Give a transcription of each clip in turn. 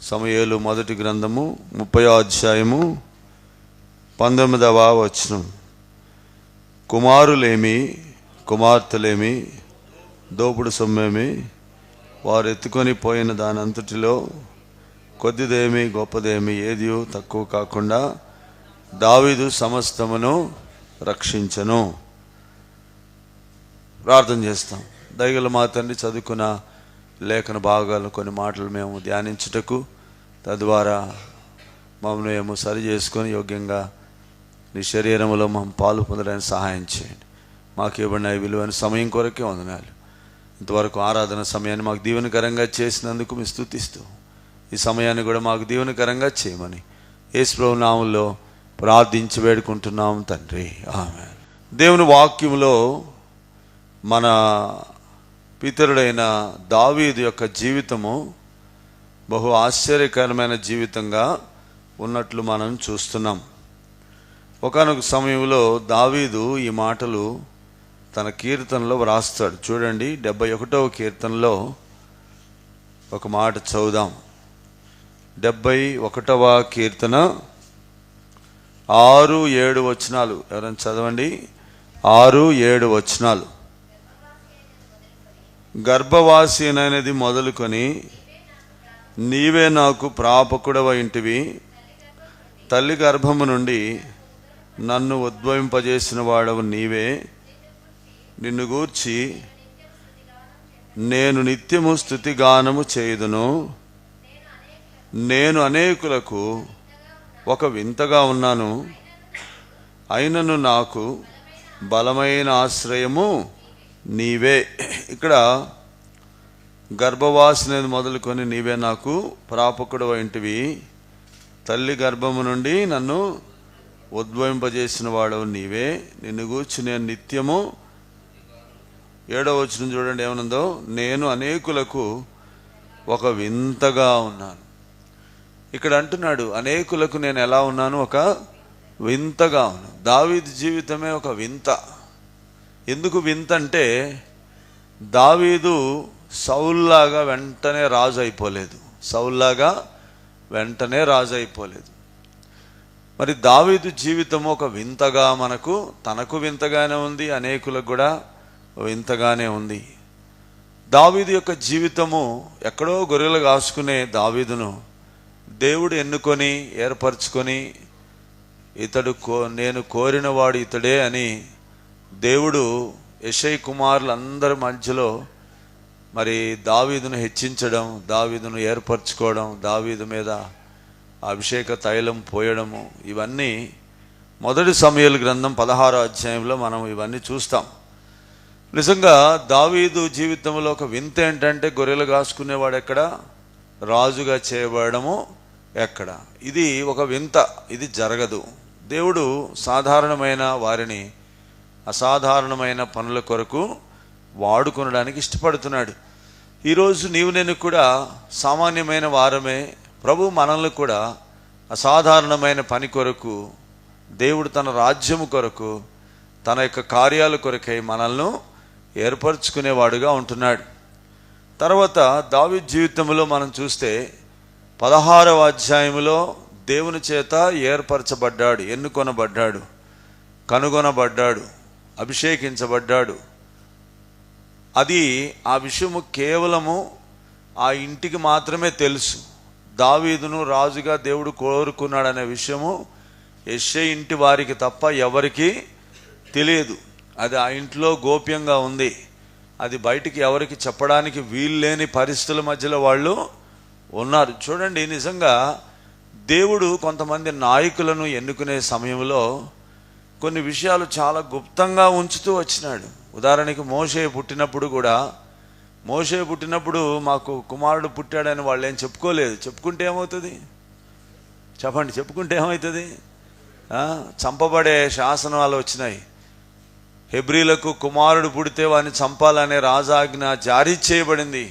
సమూయేలు మొదటి గ్రంథము 30వ అధ్యాయము 19వ వచనం. కుమారులేమి కుమార్తెలేమి దోపుడు సొమ్మేమి వారు ఎత్తుకొని పోయిన దానంతటిలో కొద్దిదేమి గొప్పదేమి ఏది తక్కువ కాకుండా దావీదు సమస్తమును రక్షించను. ప్రార్థన చేస్తాం. దయగల మా తండ్రి, చదువుకున్న లేఖన భాగాలు కొన్ని మాటలు మేము ధ్యానించుటకు, తద్వారా మమ్మల్ని మేము సరి చేసుకొని యోగ్యంగా నీ శరీరంలో మేము పాలు పొందడానికి సహాయం చేయండి. మాకు ఇవ్వబడిన విలువైన సమయం కొరకే వందనాలు. ఇంతవరకు ఆరాధన సమయాన్ని మాకు దీవెనకరంగా చేసినందుకు మేము స్తుతిస్తూ, ఈ సమయాన్ని కూడా మాకు దీవెనకరంగా చేయమని యేసు ప్రభువు నామములో ప్రార్థించి వేడుకుంటున్నాం తండ్రి, ఆమేన్. దేవుని వాక్యములో మన పితరుడైన దావీదు యొక్క జీవితము బహు ఆశ్చర్యకరమైన జీవితంగా ఉన్నట్లు మనం చూస్తున్నాం. ఒకానొక సమయంలో దావీదు ఈ మాటలు తన కీర్తనలో వ్రాస్తాడు. చూడండి, 71వ కీర్తనలో ఒక మాట చదువుదాం. 71వ కీర్తన 6-7 వచనాలు. ఎవరైనా చదవండి. 6-7 వచనాలు. గర్భవాసి అనేది మొదలుకొని నీవే నాకు ప్రాపకుడవైంటివి, తల్లి గర్భము నుండి నన్ను ఉద్భవింపజేసిన వాడవు నీవే. నిన్ను గూర్చి నేను నిత్యము స్తుతిగానము చేయుదును. నేను అనేకులకు ఒక వింతగా ఉన్నాను, అయినను నాకు బలమైన ఆశ్రయము నీవే. ఇక్కడ గర్భవాసిని మొదలుకొని నీవే నాకు ప్రాపకుడవైంటివి, తల్లి గర్భము నుండి నన్ను ఉద్భవింపజేసిన వాడవు నీవే. నిన్ను గూర్చి నేను నిత్యము, 7వ వచనం చూడండి ఏమనుందో, నేను అనేకులకు ఒక వింతగా ఉన్నాను. ఇక్కడ అంటున్నాడు, అనేకులకు నేను ఎలా ఉన్నాను? ఒక వింతగా ఉన్నాను. దావీదు జీవితమే ఒక వింత. ఎందుకు వింత అంటే, దావీదు సౌల్లాగా వెంటనే రాజు అయిపోలేదు. మరి దావీదు జీవితం ఒక వింతగా తనకు వింతగానే ఉంది, అనేకులకు కూడా వింతగానే ఉంది. దావీదు యొక్క జీవితము ఎక్కడో గొర్రెలు కాసుకునే దావీదును దేవుడు ఎన్నుకొని ఏర్పరచుకొని, ఇతడు నేను కోరినవాడు ఇతడే అని దేవుడు యెషై కుమారులందరి మధ్యలో మరి దావీదును హెచ్చించడం, దావీదును ఏర్పరచుకోవడం, దావీదు మీద అభిషేక తైలం పోయడము, ఇవన్నీ మొదటి సమూయేలు గ్రంథం 16వ అధ్యాయంలో మనం ఇవన్నీ చూస్తాం. నిజంగా దావీదు జీవితంలో ఒక వింత ఏంటంటే, గొర్రెలు కాసుకునేవాడు ఎక్కడ, రాజుగా చేయబడము ఎక్కడ. ఇది ఒక వింత. ఇది జరగదు. దేవుడు సాధారణమైన వారిని అసాధారణమైన పనుల కొరకు వాడుకొనడానికి ఇష్టపడుతున్నాడు. ఈరోజు నీవు నేను కూడా సామాన్యమైన వారమే. ప్రభు మనల్ని కూడా అసాధారణమైన పని కొరకు, దేవుడు తన రాజ్యము కొరకు, తన యొక్క కార్యాల కొరకై మనల్ని ఏర్పరచుకునేవాడుగా ఉంటున్నాడు. తర్వాత దావీదు జీవితంలో మనం చూస్తే 16వ అధ్యాయంలో దేవుని చేత ఏర్పరచబడ్డాడు, ఎన్నుకొనబడ్డాడు, కనుగొనబడ్డాడు, అభిషేకించబడ్డాడు. అది ఆ విషయము కేవలము ఆ ఇంటికి మాత్రమే తెలుసు. దావీదును రాజుగా దేవుడు కోరుకున్నాడనే విషయము యెషై ఇంటి వారికి తప్ప ఎవరికి తెలియదు. అది ఆ ఇంట్లో గోప్యంగా ఉంది. అది బయటికి ఎవరికి చెప్పడానికి వీల్లేని పరిస్థితుల మధ్యలో వాళ్ళు ఉన్నారు. చూడండి, నిజంగా దేవుడు కొంతమంది నాయకులను ఎన్నుకునే సమయంలో కొన్ని విషయాలు చాలా గుప్తంగా ఉంచుతూ వచ్చినాడు. ఉదాహరణకి మోషే పుట్టినప్పుడు మాకు కుమారుడు పుట్టాడని వాళ్ళు ఏం చెప్పుకోలేదు. చెప్పుకుంటే ఏమవుతుంది? చెప్పండి, చెప్పుకుంటే ఏమవుతుంది? చంపబడే శాసనాలు వచ్చినాయి. హెబ్రీలకు కుమారుడు పుడితే వాడిని చంపాలనే రాజాజ్ఞ జారీ చేయబడింది.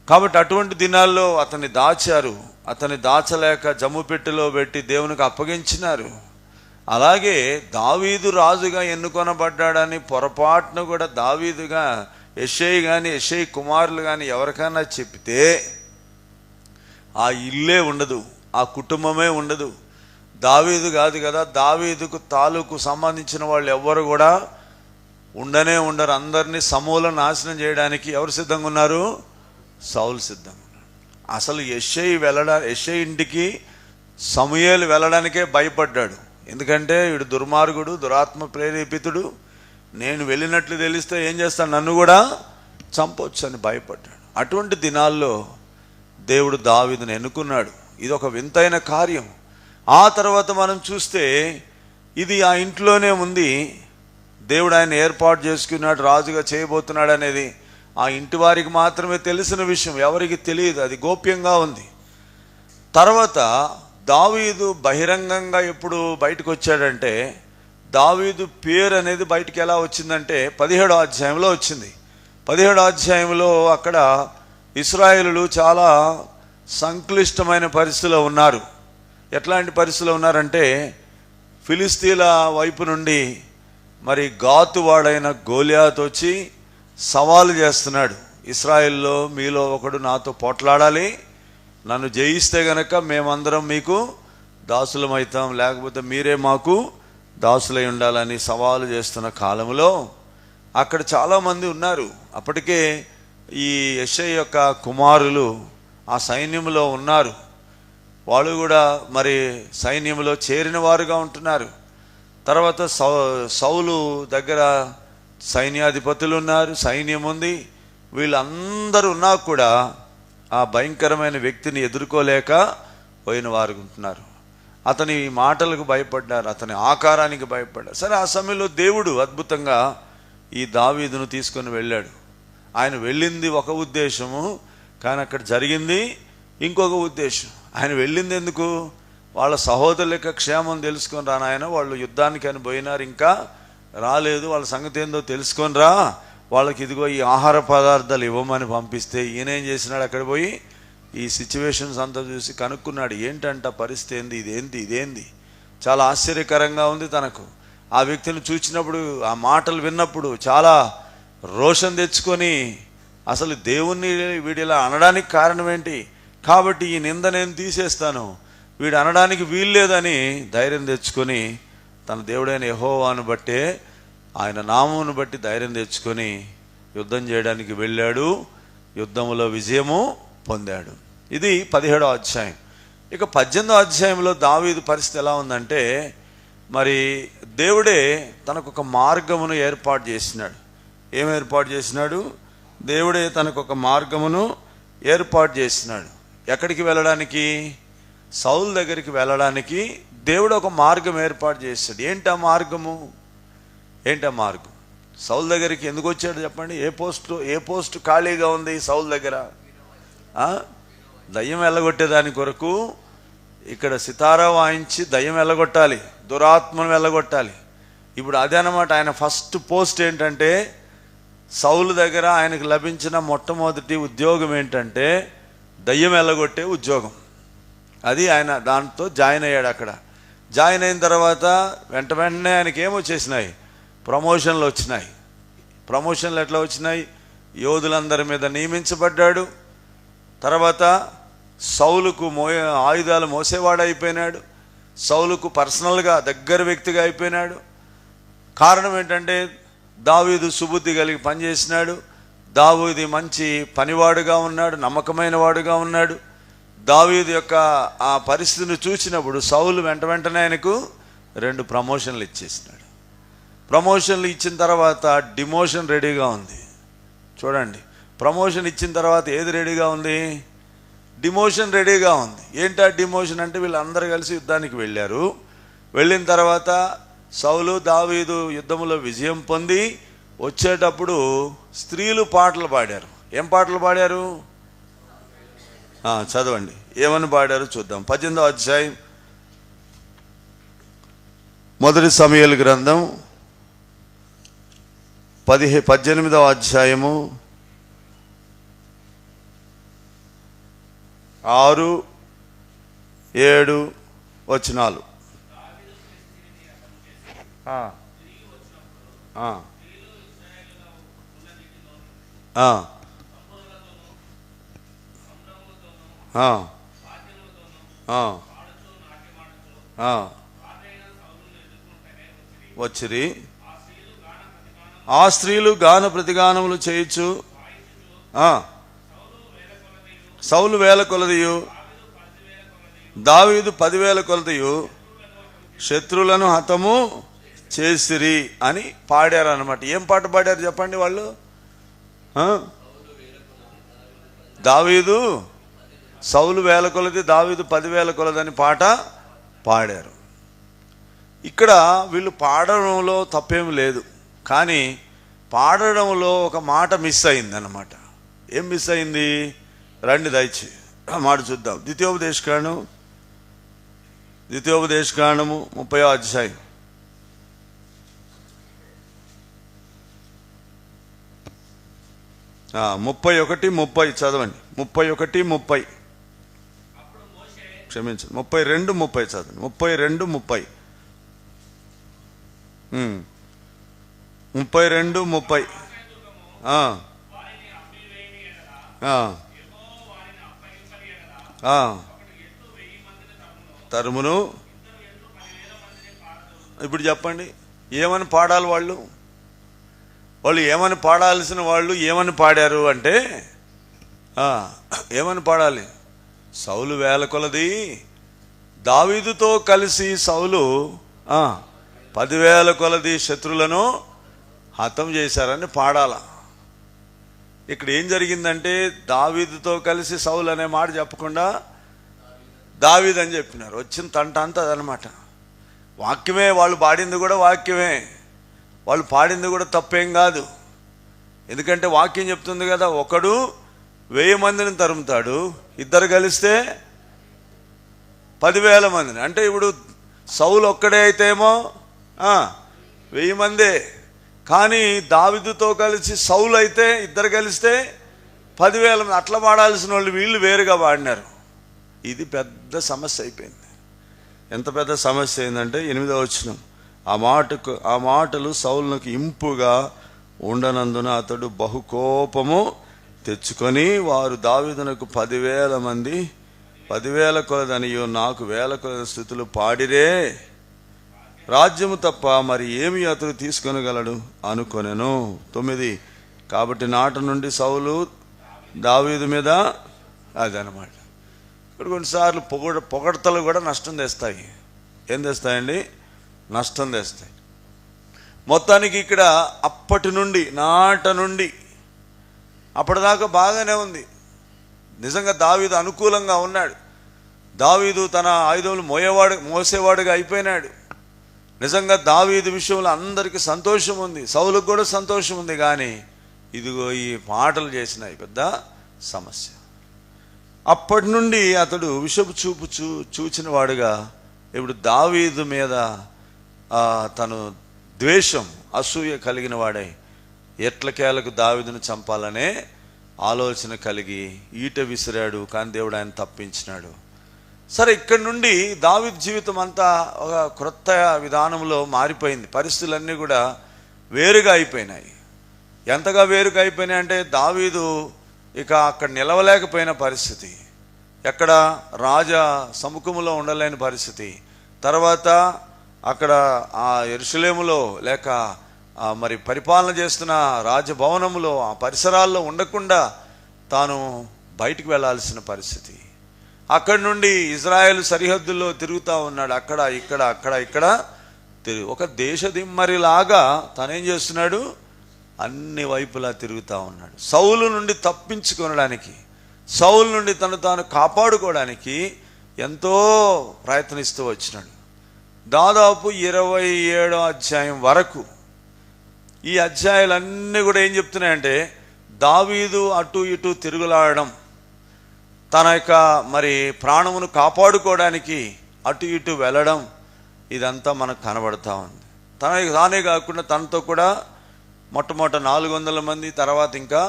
కాబట్టి అటువంటి దినాల్లో అతన్ని దాచారు. అతన్ని దాచలేక జమ్ము పెట్టెలో పెట్టి దేవునికి అప్పగించినారు. అలాగే దావీదు రాజుగా ఎన్నుకొనబడ్డాడని పొరపాటును కూడా దావీదుగా యెషై కానీ యెషై కుమారులు కానీ ఎవరికైనా చెప్తే ఆ ఇల్లే ఉండదు, ఆ కుటుంబమే ఉండదు. దావీదు కాదు కదా, దావీదుకు తాలూకు సంబంధించిన వాళ్ళు ఎవ్వరు కూడా ఉండనే ఉండరు. అందరినీ సమూలం నాశనం చేయడానికి ఎవరు సిద్ధంగా ఉన్నారు? సౌలు సిద్ధంగా ఉన్నాడు. అసలు యెషై ఇంటికి సమూయేలు వెళ్ళడానికే భయపడ్డాడు. ఎందుకంటే వీడు దుర్మార్గుడు, దురాత్మ ప్రేరేపితుడు, నేను వెళ్ళినట్లు తెలిస్తే ఏం చేస్తాడు, నన్ను కూడా చంపొచ్చు అని భయపడ్డాడు. అటువంటి దినాల్లో దేవుడు దావీదును ఎన్నుకున్నాడు. ఇది ఒక వింతైన కార్యం. ఆ తర్వాత మనం చూస్తే ఇది ఆ ఇంట్లోనే ఉంది. దేవుడు ఆయన ఏర్పాటు చేసుకున్నాడు, రాజుగా చేయబోతున్నాడు అనేది ఆ ఇంటి వారికి మాత్రమే తెలిసిన విషయం, ఎవరికి తెలియదు, అది గోప్యంగా ఉంది. తర్వాత దావీదు బహిరంగంగా ఎప్పుడు బయటకు వచ్చాడంటే, దావీదు పేరు అనేది బయటికి ఎలా వచ్చిందంటే 17వ అధ్యాయంలో వచ్చింది. 17వ అధ్యాయంలో అక్కడ ఇశ్రాయేలులు చాలా సంక్లిష్టమైన పరిస్థితిలో ఉన్నారు. ఎట్లాంటి పరిస్థితిలో ఉన్నారంటే, ఫిలిస్తీన్ల వైపు నుండి మరి గాతు వాడైన గోలియాతు వచ్చి సవాలు చేస్తున్నాడు. ఇశ్రాయేల్లో మీలో ఒకడు నాతో పోట్లాడాలి, నన్ను జయిస్తే గనక మేమందరం మీకు దాసులమవుతాం, లేకపోతే మీరే మాకు దాసులై ఉండాలని సవాలు చేస్తున్న కాలంలో అక్కడ చాలామంది ఉన్నారు. అప్పటికే ఈ యెషై యొక్క కుమారులు ఆ సైన్యంలో ఉన్నారు. వాళ్ళు కూడా మరి సైన్యంలో చేరిన వారుగా ఉంటున్నారు. తర్వాత సౌలు దగ్గర సైన్యాధిపతులు ఉన్నారు, సైన్యం ఉంది. వీళ్ళందరూ ఉన్నా కూడా ఆ భయంకరమైన వ్యక్తిని ఎదుర్కోలేక పోయిన వారు ఉంటున్నారు. అతని మాటలకు భయపడ్డారు, అతని ఆకారానికి భయపడ్డారు. సరే, ఆ సమయంలో దేవుడు అద్భుతంగా ఈ దావీదును తీసుకొని వెళ్ళాడు. ఆయన వెళ్ళింది ఒక ఉద్దేశము, కానీ అక్కడ జరిగింది ఇంకొక ఉద్దేశం. ఆయన వెళ్ళింది ఎందుకు? వాళ్ళ సహోదరుల యొక్క క్షేమం తెలుసుకొని రా నాయన, వాళ్ళు యుద్ధానికి అని పోయినారు, ఇంకా రాలేదు, వాళ్ళ సంగతి ఏందో తెలుసుకొని రా, వాళ్ళకి ఇదిగో ఈ ఆహార పదార్థాలు ఇవ్వమని పంపిస్తే ఈయన ఏం చేసినాడు, అక్కడ పోయి ఈ సిచ్యువేషన్స్ అంతా చూసి కనుక్కున్నాడు. ఏంటంట పరిస్థితి, ఏంది ఇదేంది, చాలా ఆశ్చర్యకరంగా ఉంది తనకు. ఆ వ్యక్తిని చూసినప్పుడు, ఆ మాటలు విన్నప్పుడు చాలా రోషం తెచ్చుకొని, అసలు దేవుణ్ణి వీడిలా అనడానికి కారణం ఏంటి, కాబట్టి ఈ నింద నేను తీసేస్తాను, వీడు అనడానికి వీల్లేదని ధైర్యం తెచ్చుకొని, తన దేవుడైన యెహోవాను బట్టే, ఆయన నామమును బట్టి ధైర్యం తెచ్చుకొని యుద్ధం చేయడానికి వెళ్ళాడు. యుద్ధంలో విజయము పొందాడు. ఇది 17వ అధ్యాయం. ఇక 18వ అధ్యాయంలో దావీదు పరిస్థితి ఎలా ఉందంటే, మరి దేవుడే తనకు ఒక మార్గమును ఏర్పాటు చేసినాడు. ఏం ఏర్పాటు చేసినాడు? దేవుడే తనకు ఒక మార్గమును ఏర్పాటు చేసినాడు. ఎక్కడికి వెళ్ళడానికి? సౌలు దగ్గరికి వెళ్ళడానికి దేవుడు ఒక మార్గం ఏర్పాటు చేశాడు. ఏంటా మార్గము? సౌలు దగ్గరికి ఎందుకు వచ్చాడు చెప్పండి? ఏ పోస్టు ఖాళీగా ఉంది సౌలు దగ్గర? దయ్యం వెళ్ళగొట్టేదాని కొరకు ఇక్కడ సితారా వాయించి దయ్యం వెళ్ళగొట్టాలి, దురాత్మను వెళ్ళగొట్టాలి. ఇప్పుడు అదే అన్నమాట ఆయన ఫస్ట్ పోస్ట్. ఏంటంటే సౌలు దగ్గర ఆయనకు లభించిన మొట్టమొదటి ఉద్యోగం ఏంటంటే దయ్యం వెళ్ళగొట్టే ఉద్యోగం. అది ఆయన దాంతో జాయిన్ అయ్యాడు. అక్కడ జాయిన్ అయిన తర్వాత వెంటనే ఆయనకి ఏమొచ్చేసినాయి? ప్రమోషన్లు వచ్చినాయి. ప్రమోషన్లు ఎట్లా వచ్చినాయి? యోధులందరి మీద నియమించబడ్డాడు. తర్వాత సౌలుకు ఆయుధాలు మోసేవాడు అయిపోయినాడు. సౌలుకు పర్సనల్గా దగ్గర వ్యక్తిగా అయిపోయినాడు. కారణం ఏంటంటే దావీదు సుబుద్ధి కలిగి పనిచేసినాడు. దావీదు మంచి పనివాడుగా ఉన్నాడు, నమ్మకమైన వాడుగా ఉన్నాడు. దావీదు యొక్క ఆ పరిస్థితిని చూసినప్పుడు సౌలు వెంటనే ఆయనకు 2 ప్రమోషన్లు ఇచ్చేసినాడు. ప్రమోషన్లు ఇచ్చిన తర్వాత డిమోషన్ రెడీగా ఉంది. చూడండి, ప్రమోషన్ ఇచ్చిన తర్వాత ఏది రెడీగా ఉంది? డిమోషన్ రెడీగా ఉంది. ఏంటా డిమోషన్ అంటే, వీళ్ళందరూ కలిసి యుద్ధానికి వెళ్ళారు. వెళ్ళిన తర్వాత సౌలు దావీదు యుద్ధంలో విజయం పొంది వచ్చేటప్పుడు స్త్రీలు పాటలు పాడారు. ఏం పాటలు పాడారు? చదవండి, ఏమని పాడారు చూద్దాం. 18వ అధ్యాయం, మొదటి సమూయేలు గ్రంథం 18వ అధ్యాయము 6, 7 వచనాలు. వచ్చిరి. ఆ స్త్రీలు గాన ప్రతిగానములు చేయుచు సౌలు 1000 కొలదియు దావీదు 10,000 కొలదియు శత్రువులను హతము చేసిరి అని పాడారు అన్నమాట. ఏం పాట పాడారు చెప్పండి వాళ్ళు? దావీదు సౌలు 1000 కొలది, దావీదు 10,000 కొలది అని పాట పాడారు. ఇక్కడ వీళ్ళు పాడడంలో తప్పేమి లేదు, కానీ పాడడంలో ఒక మాట మిస్ అయింది అన్నమాట. ఏం మిస్ అయింది? రండి దయచి మాట చూద్దాం. ద్వితీయోపదేశకాండము 30వ అధ్యాయం 31-30 చదవండి. 31-30 క్షమించండి, 32-30 చదవండి. 32-30 32-30 తరుమును. ఇప్పుడు చెప్పండి, ఏమని పాడాలి వాళ్ళు? ఏమని పాడాల్సిన వాళ్ళు ఏమని పాడారు అంటే, ఏమని పాడాలి? సౌలు 1000 కొలది, దావీదుతో కలిసి సౌలు 10,000 కొలది శత్రువులను హతం చేశారని పాడాల. ఇక్కడ ఏం జరిగిందంటే, దావీదుతో కలిసి సౌలు అనే మాట చెప్పకుండా దావీదు అని చెప్పినారు. వచ్చిన తంట అంతా అదనమాట. వాక్యమే, వాళ్ళు పాడింది కూడా వాక్యమే, వాళ్ళు పాడింది కూడా తప్పేం కాదు. ఎందుకంటే వాక్యం చెప్తుంది కదా, ఒకడు 1000 మందిని తరుముతాడు, ఇద్దరు కలిస్తే 10,000 మందిని. అంటే ఇప్పుడు సౌలు ఒక్కడే అయితేమో 1000 మందే, కానీ దావీదుతో కలిసి సౌలు అయితే ఇద్దరు కలిస్తే 10,000 మంది. అట్లా పాడాల్సిన వాళ్ళు వీళ్ళు వేరుగా పాడినారు. ఇది పెద్ద సమస్య అయిపోయింది. ఎంత పెద్ద సమస్య అయిందంటే 8వ వచనం, ఆ మాటలు సౌలునకు ఇంపుగా ఉండనందున అతడు బహుకోపము తెచ్చుకొని, వారు దావీదునకు 10,000 మంది 10,000 కొలదనియో నాకు 1000 కొలది స్థుతులు పాడిరే, రాజ్యము తప్ప మరి ఏమి అతడు తీసుకొనగలడు అనుకొనెను. 9 కాబట్టి నాటి నుండి సౌలు దావీదు మీద అదనమాట. ఇప్పుడు కొన్నిసార్లు పొగడతలు కూడా నష్టం తెస్తాయి. ఏం తెస్తాయండి? నష్టం తెస్తాయి. మొత్తానికి ఇక్కడ అప్పటి నుండి అప్పటిదాకా బాగానే ఉంది. నిజంగా దావీదు అనుకూలంగా ఉన్నాడు. దావీదు తన ఆయుధములు మోసేవాడుగా అయిపోయినాడు. నిజంగా దావీదు విషయంలో అందరికీ సంతోషం ఉంది, సౌలుకు కూడా సంతోషం ఉంది. కానీ ఇదిగో ఈ మాటలు చేసినాయి పెద్ద సమస్య. అప్పటి నుండి అతడు విషపు చూపు చూచిన వాడుగా ఇప్పుడు దావీదు మీద తను ద్వేషం, అసూయ కలిగిన వాడై ఎట్లకేలకు దావీదును చంపాలనే ఆలోచన కలిగి ఈట విసిరాడు. కానీ దేవుడు ఆయన తప్పించినాడు. సరే, ఇక్కడి నుండి దావీదు జీవితం అంతా ఒక క్రొత్త విధానంలో మారిపోయింది. పరిస్థితులన్నీ కూడా వేరుగా అయిపోయినాయి. ఎంతగా వేరుగా అయిపోయినాయి అంటే, దావీదు ఇక అక్కడ నిలవలేకపోయిన పరిస్థితి, ఎక్కడ రాజా సముఖంలో ఉండలేని పరిస్థితి. తర్వాత అక్కడ ఆ యెరూషలేములో లేక మరి పరిపాలన చేస్తున్న రాజభవనంలో ఆ పరిసరాల్లో ఉండకుండా తాను బయటికి వెళ్ళాల్సిన పరిస్థితి. అక్కడి నుండి ఇజ్రాయెల్ సరిహద్దుల్లో తిరుగుతూ ఉన్నాడు. అక్కడ ఇక్కడ ఒక దేశదిమ్మరిలాగా తనేం చేస్తున్నాడు? అన్ని వైపులా తిరుగుతూ ఉన్నాడు. సౌలు నుండి తప్పించుకొనడానికి, సౌలు నుండి తాను కాపాడుకోవడానికి ఎంతో ప్రయత్నిస్తూ వచ్చినాడు. దాదాపు 27వ అధ్యాయం వరకు ఈ అధ్యాయాలన్నీ కూడా ఏం చెప్తున్నాయంటే, దావీదు అటు ఇటు తిరుగులాడడం, తన యొక్క మరి ప్రాణమును కాపాడుకోవడానికి అటు ఇటు వెళ్ళడం, ఇదంతా మనకు కనబడతా ఉంది. తానే కాకుండా తనతో కూడా మొట్టమొదట 400 మంది, తర్వాత ఇంకా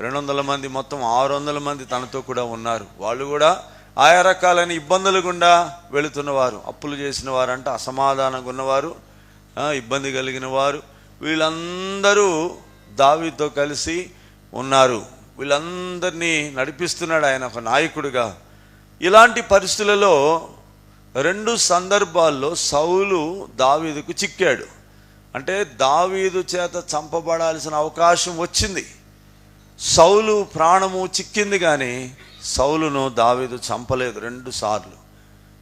200 మంది, మొత్తం 600 మంది తనతో కూడా ఉన్నారు. వాళ్ళు కూడా ఆయా రకాలైన ఇబ్బందులు గుండా వెళుతున్నవారు, అప్పులు చేసిన వారంట, అసమాధానంగా ఉన్నవారు, ఇబ్బంది కలిగిన వారు, వీళ్ళందరూ దావీదుతో కలిసి ఉన్నారు. వీళ్ళందరినీ నడిపిస్తున్నాడు ఆయన ఒక నాయకుడిగా. ఇలాంటి పరిస్థితులలో 2 సందర్భాల్లో సౌలు దావీదుకు చిక్కాడు. అంటే దావీదు చేత చంపబడాల్సిన అవకాశం వచ్చింది. సౌలు ప్రాణము చిక్కింది, కానీ సౌలును దావీదు చంపలేదు 2 సార్లు.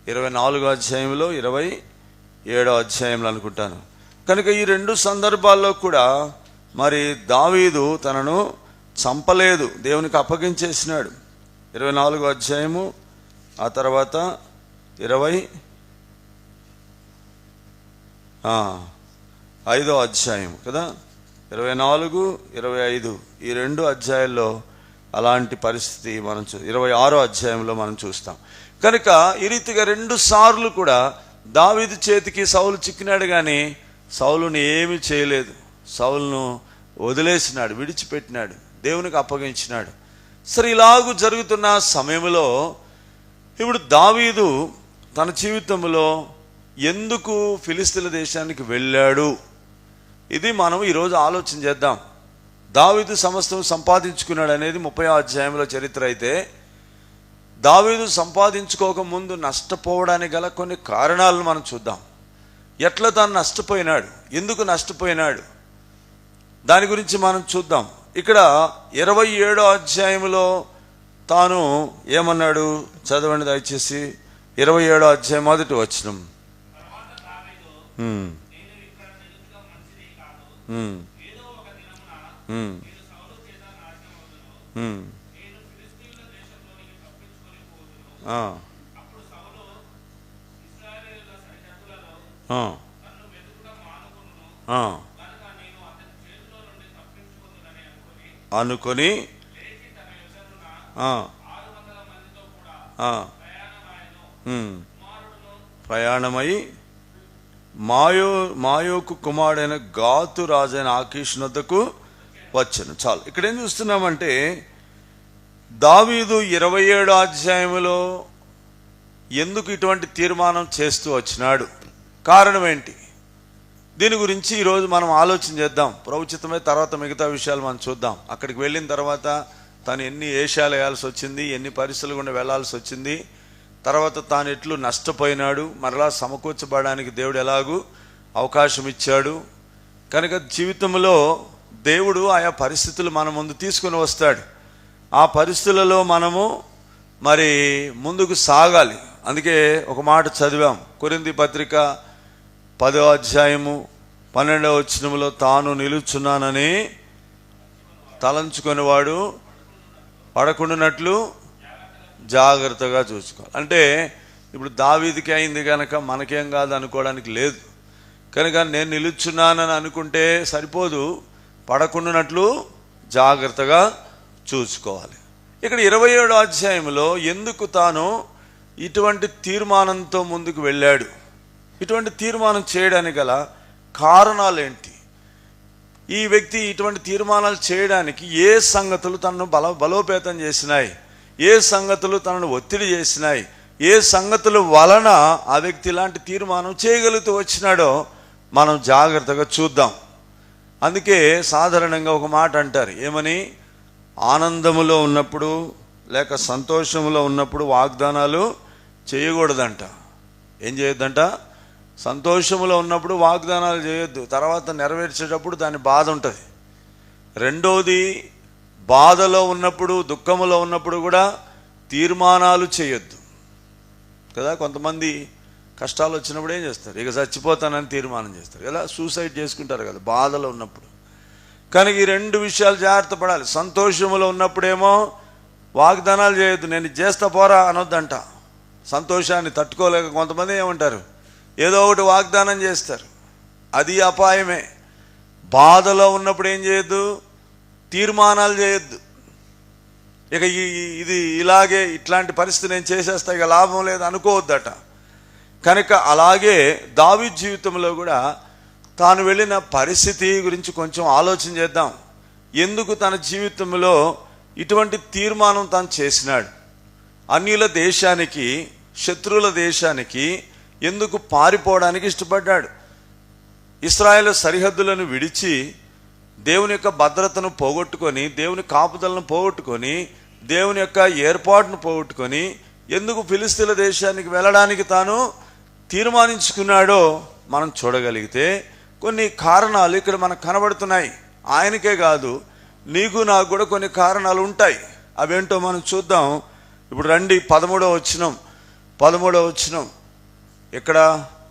24వ అధ్యాయంలో 27వ అధ్యాయంలో అనుకుంటాను. కనుక ఈ 2 సందర్భాల్లో కూడా మరి దావీదు తనను చంపలేదు, దేవునికి అప్పగించేసినాడు. 24వ అధ్యాయము, ఆ తర్వాత 25వ అధ్యాయం కదా, 24, 25 ఈ 2 అధ్యాయాల్లో అలాంటి పరిస్థితి మనం 26వ అధ్యాయంలో మనం చూస్తాం. కనుక ఈ రీతిగా 2 సార్లు కూడా దావీదు చేతికి సౌలు చిక్కినాడు, కానీ సౌలుని ఏమీ చేయలేదు. సౌలును వదిలేసినాడు, విడిచిపెట్టినాడు, దేవునికి అప్పగించినాడు. సరే, ఇలాగూ జరుగుతున్న సమయంలో ఇప్పుడు దావీదు తన జీవితంలో ఎందుకు ఫిలిస్తీన్ల దేశానికి వెళ్ళాడు, ఇది మనం ఈరోజు ఆలోచన చేద్దాం. దావీదు సమస్తం సంపాదించుకున్నాడు అనేది 30వ అధ్యాయంలో చరిత్ర అయితే, దావీదు సంపాదించుకోక ముందు నష్టపోవడానికి గల కొన్ని కారణాలను మనం చూద్దాం. ఎట్లా తాను నష్టపోయినాడు, ఎందుకు నష్టపోయినాడు, దాని గురించి మనం చూద్దాం. ఇక్కడ 27వ అధ్యాయంలో తాను ఏమన్నాడు చదవండి దయచేసి. 27వ అధ్యాయం 1వ వచనం. అనుకొని ప్రయాణమై మాయోకు కుమారుడైన గాతు రాజైన ఆకీషు వద్దకు వచ్చాను. చాలు, ఇక్కడ ఏం చూస్తున్నామంటే దావీదు 27వ అధ్యాయంలో ఎందుకు ఇటువంటి తీర్మానం చేస్తూ వచ్చినాడు, కారణం ఏంటి, దీని గురించి ఈరోజు మనం ఆలోచన చేద్దాం. ప్రవచితమే తర్వాత మిగతా విషయాలు మనం చూద్దాం. అక్కడికి వెళ్ళిన తర్వాత తాను ఎన్ని ఏషాలు వేయాల్సి వచ్చింది, ఎన్ని పరిస్థితులు గుండా వెళ్లాల్సి వచ్చింది, తర్వాత తాను ఎట్లు నష్టపోయినాడు, మరలా సమకూర్చబడడానికి దేవుడు ఎలాగూ అవకాశం ఇచ్చాడు. కనుక జీవితంలో దేవుడు ఆయా పరిస్థితులు మన ముందు తీసుకుని వస్తాడు. ఆ పరిస్థితులలో మనము మరి ముందుకు సాగాలి. అందుకే ఒక మాట చదివాం, కొరింథీ పత్రిక 10వ అధ్యాయము 12వ వచనంలో, తాను నిలుచున్నానని తలంచుకునేవాడు పడకుండానట్లు జాగ్రత్తగా చూసుకోవాలి. అంటే ఇప్పుడు దావీదుకి అయింది కనుక మనకేం కాదు అనుకోవడానికి లేదు. కనుక నేను నిలుచున్నానని అనుకుంటే సరిపోదు, పడకుండానట్లు జాగ్రత్తగా చూసుకోవాలి. ఇక్కడ 27వ అధ్యాయంలో ఎందుకు తాను ఇటువంటి తీర్మానంతో ముందుకు వెళ్ళాడు, ఇటువంటి తీర్మానం చేయడానికి గల కారణాలు ఏంటి, ఈ వ్యక్తి ఇటువంటి తీర్మానాలు చేయడానికి ఏ సంగతులు తనను బలోపేతం చేసినాయి, ఏ సంగతులు తనను ఒత్తిడి చేసినాయి, ఏ సంగతుల వలన ఆ వ్యక్తి ఇలాంటి తీర్మానం చేయగలుగుతూ వచ్చినాడో మనం జాగ్రత్తగా చూద్దాం. అందుకే సాధారణంగా ఒక మాట అంటారు, ఏమని, ఆనందములో ఉన్నప్పుడు లేక సంతోషంలో ఉన్నప్పుడు వాగ్దానాలు చేయకూడదంట. ఏం చేయొద్దంట, సంతోషంలో ఉన్నప్పుడు వాగ్దానాలు చేయొద్దు, తర్వాత నెరవేర్చేటప్పుడు దాని బాధ ఉంటుంది. రెండోది, బాధలో ఉన్నప్పుడు దుఃఖంలో ఉన్నప్పుడు కూడా తీర్మానాలు చేయొద్దు కదా. కొంతమంది కష్టాలు వచ్చినప్పుడు ఏం చేస్తారు, ఇక చచ్చిపోతానని తీర్మానం చేస్తారు కదా, సూసైడ్ చేసుకుంటారు కదా బాధలో ఉన్నప్పుడు. కనుక ఈ 2 విషయాలు జాగ్రత్త పడాలి. సంతోషంలో ఉన్నప్పుడేమో వాగ్దానాలు చేయొద్దు, నేను చేస్తా పోరా అనొద్దంట. సంతోషాన్ని తట్టుకోలేక కొంతమంది ఏమంటారు, ఏదో ఒకటి వాగ్దానం చేస్తారు, అది అపాయమే. బాధలో ఉన్నప్పుడు ఏం చేయొద్దు, తీర్మానాలు చేయొద్దు. ఇక ఇది ఇలాగే ఇట్లాంటి పరిస్థితి నేను చేసేస్తా, ఇక లాభం లేదు అనుకోవద్దట. కనుక అలాగే దావీదు జీవితంలో కూడా తాను వెళ్ళిన పరిస్థితి గురించి కొంచెం ఆలోచన చేద్దాం. ఎందుకు తన జీవితంలో ఇటువంటి తీర్మానం తాను చేసినాడు, అన్యుల దేశానికి, శత్రువుల దేశానికి ఎందుకు పారిపోవడానికి ఇష్టపడ్డాడు. ఇశ్రాయేలు సరిహద్దులను విడిచి దేవుని యొక్క భద్రతను పోగొట్టుకొని, దేవుని కాపుదలను పోగొట్టుకొని, దేవుని యొక్క ఏర్పాటును పోగొట్టుకొని ఎందుకు ఫిలిస్తీన్ల దేశానికి వెళ్ళడానికి తాను తీర్మానించుకున్నాడో మనం చూడగలిగితే కొన్ని కారణాలు ఇక్కడ మనకు కనబడుతున్నాయి. ఆయనకే కాదు, నీకు నాకు కూడా కొన్ని కారణాలు ఉంటాయి. అవేంటో మనం చూద్దాం. ఇప్పుడు రండి 13వ వచనం ఇక్కడ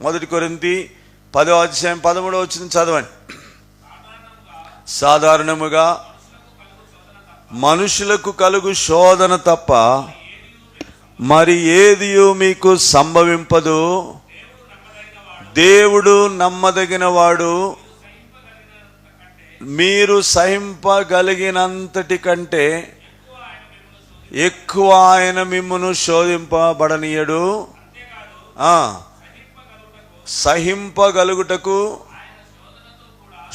1 కొరింథీ 10వ అధ్యాయం 13వ వచనం చదవండి. సాధారణముగా మనుషులకు కలుగు శోధన తప్ప మరి ఏదియు మీకు సంభవింపదు. దేవుడు నమ్మదగిన వాడు, మీరు సహింపగలిగినంతటి కంటే ఎక్కువ ఆయన మిమ్మును శోధింపబడనీయడు. సహింపగలుగుటకు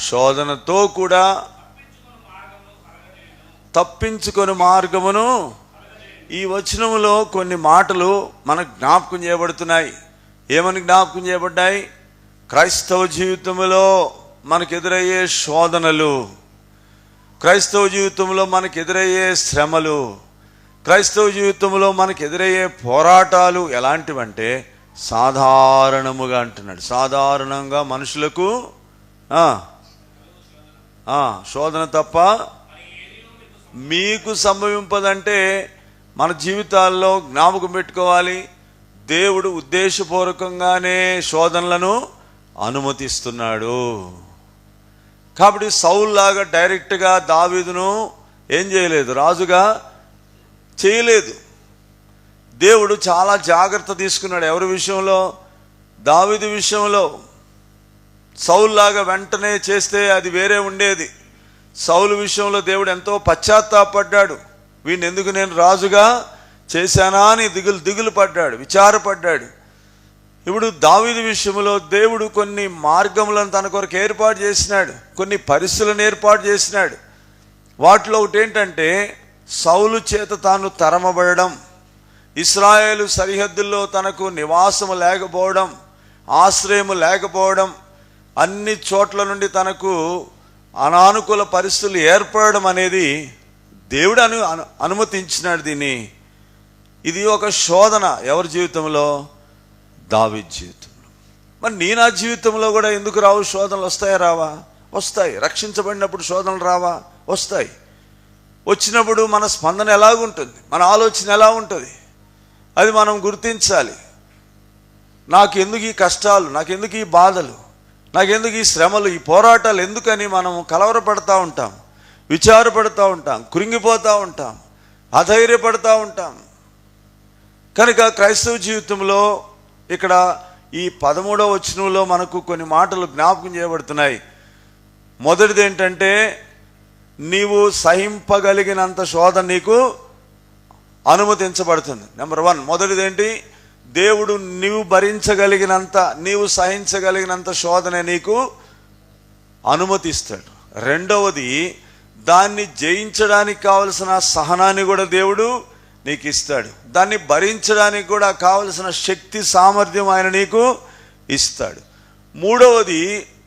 శోధనతో కూడా తప్పించుకొని మార్గమును. ఈ వచనములో కొన్ని మాటలు మనకు జ్ఞాపకం చేయబడుతున్నాయి. ఏమని జ్ఞాపకం చేయబడ్డాయి? క్రైస్తవ జీవితంలో మనకు ఎదురయ్యే శోధనలు, క్రైస్తవ జీవితంలో మనకు ఎదురయ్యే శ్రమలు, క్రైస్తవ జీవితంలో మనకు ఎదురయ్యే పోరాటాలు ఎలాంటివంటే సాధారణముగా అంటున్నాడు. సాధారణంగా మనుషులకు శోధన తప్ప మీకు సంభవింపదంటే మన జీవితాల్లో జ్ఞాపకం పెట్టుకోవాలి. దేవుడు ఉద్దేశపూర్వకంగానే శోధనలను అనుమతిస్తున్నాడు. కాబట్టి సౌలులాగా డైరెక్ట్గా దావీదును ఏం చేయలేదు, రాజుగా చేయలేదు. దేవుడు చాలా జాగ్రత్త తీసుకున్నాడు. ఎవరి విషయంలో? దావీదు విషయంలో. సౌలులాగా వెంటనే చేస్తే అది వేరే ఉండేది. సౌలు విషయంలో దేవుడు ఎంతో పశ్చాత్తాపడ్డాడు. వీడిని ఎందుకు నేను రాజుగా చేశానా అని దిగులు పడ్డాడు, విచారపడ్డాడు. ఇప్పుడు దావీదు విషయంలో దేవుడు కొన్ని మార్గములను తన కొరకు ఏర్పాటు చేసినాడు, కొన్ని పరిస్థితులను ఏర్పాటు చేసినాడు. వాటిలో ఒకటి ఏంటంటే సౌలు చేత తాను తరమబడడం, ఇశ్రాయేలు సరిహద్దుల్లో తనకు నివాసము లేకపోవడం, ఆశ్రయము లేకపోవడం, అన్ని చోట్ల నుండి తనకు అనానుకూల పరిస్థితులు ఏర్పడడం అనేది దేవుడు అనుమతించినాడు దీన్ని. ఇది ఒక శోధన ఎవరి జీవితంలో? దావీదు జీవితంలో. మరి నీ నా జీవితంలో కూడా ఎందుకు రావు శోధనలు? వస్తాయా రావా? వస్తాయి. రక్షించబడినప్పుడు శోధనలు రావా? వస్తాయి. వచ్చినప్పుడు మన స్పందన ఎలాగుంటుంది, మన ఆలోచన ఎలా ఉంటుంది, అది మనం గుర్తించాలి. నాకు ఎందుకు ఈ కష్టాలు, నాకెందుకు ఈ బాధలు, నాకెందుకు ఈ శ్రమలు, ఈ పోరాటాలు ఎందుకని మనం కలవరపడతా ఉంటాం, విచారపడుతూ ఉంటాం, కృంగిపోతూ ఉంటాం, అధైర్యపడుతూ ఉంటాం. కనుక క్రైస్తవ జీవితంలో ఇక్కడ ఈ 13వ వచనంలో మనకు కొన్ని మాటలు జ్ఞాపకం చేయబడుతున్నాయి. మొదటిది ఏంటంటే నీవు సహింపగలిగినంత శోధన నీకు అనుమతించబడుతుంది. నెంబర్ 1 మొదటిది ఏంటి? దేవుడు నీవు భరించగలిగినంత, నీవు సహించగలిగినంత శోధన నీకు అనుమతిస్తాడు. రెండవది, దాన్ని జయించడానికి కావలసిన సహనాన్ని కూడా దేవుడు నీకు ఇస్తాడు. దాన్ని భరించడానికి కూడా కావలసిన శక్తి సామర్థ్యం ఆయన నీకు ఇస్తాడు. మూడవది,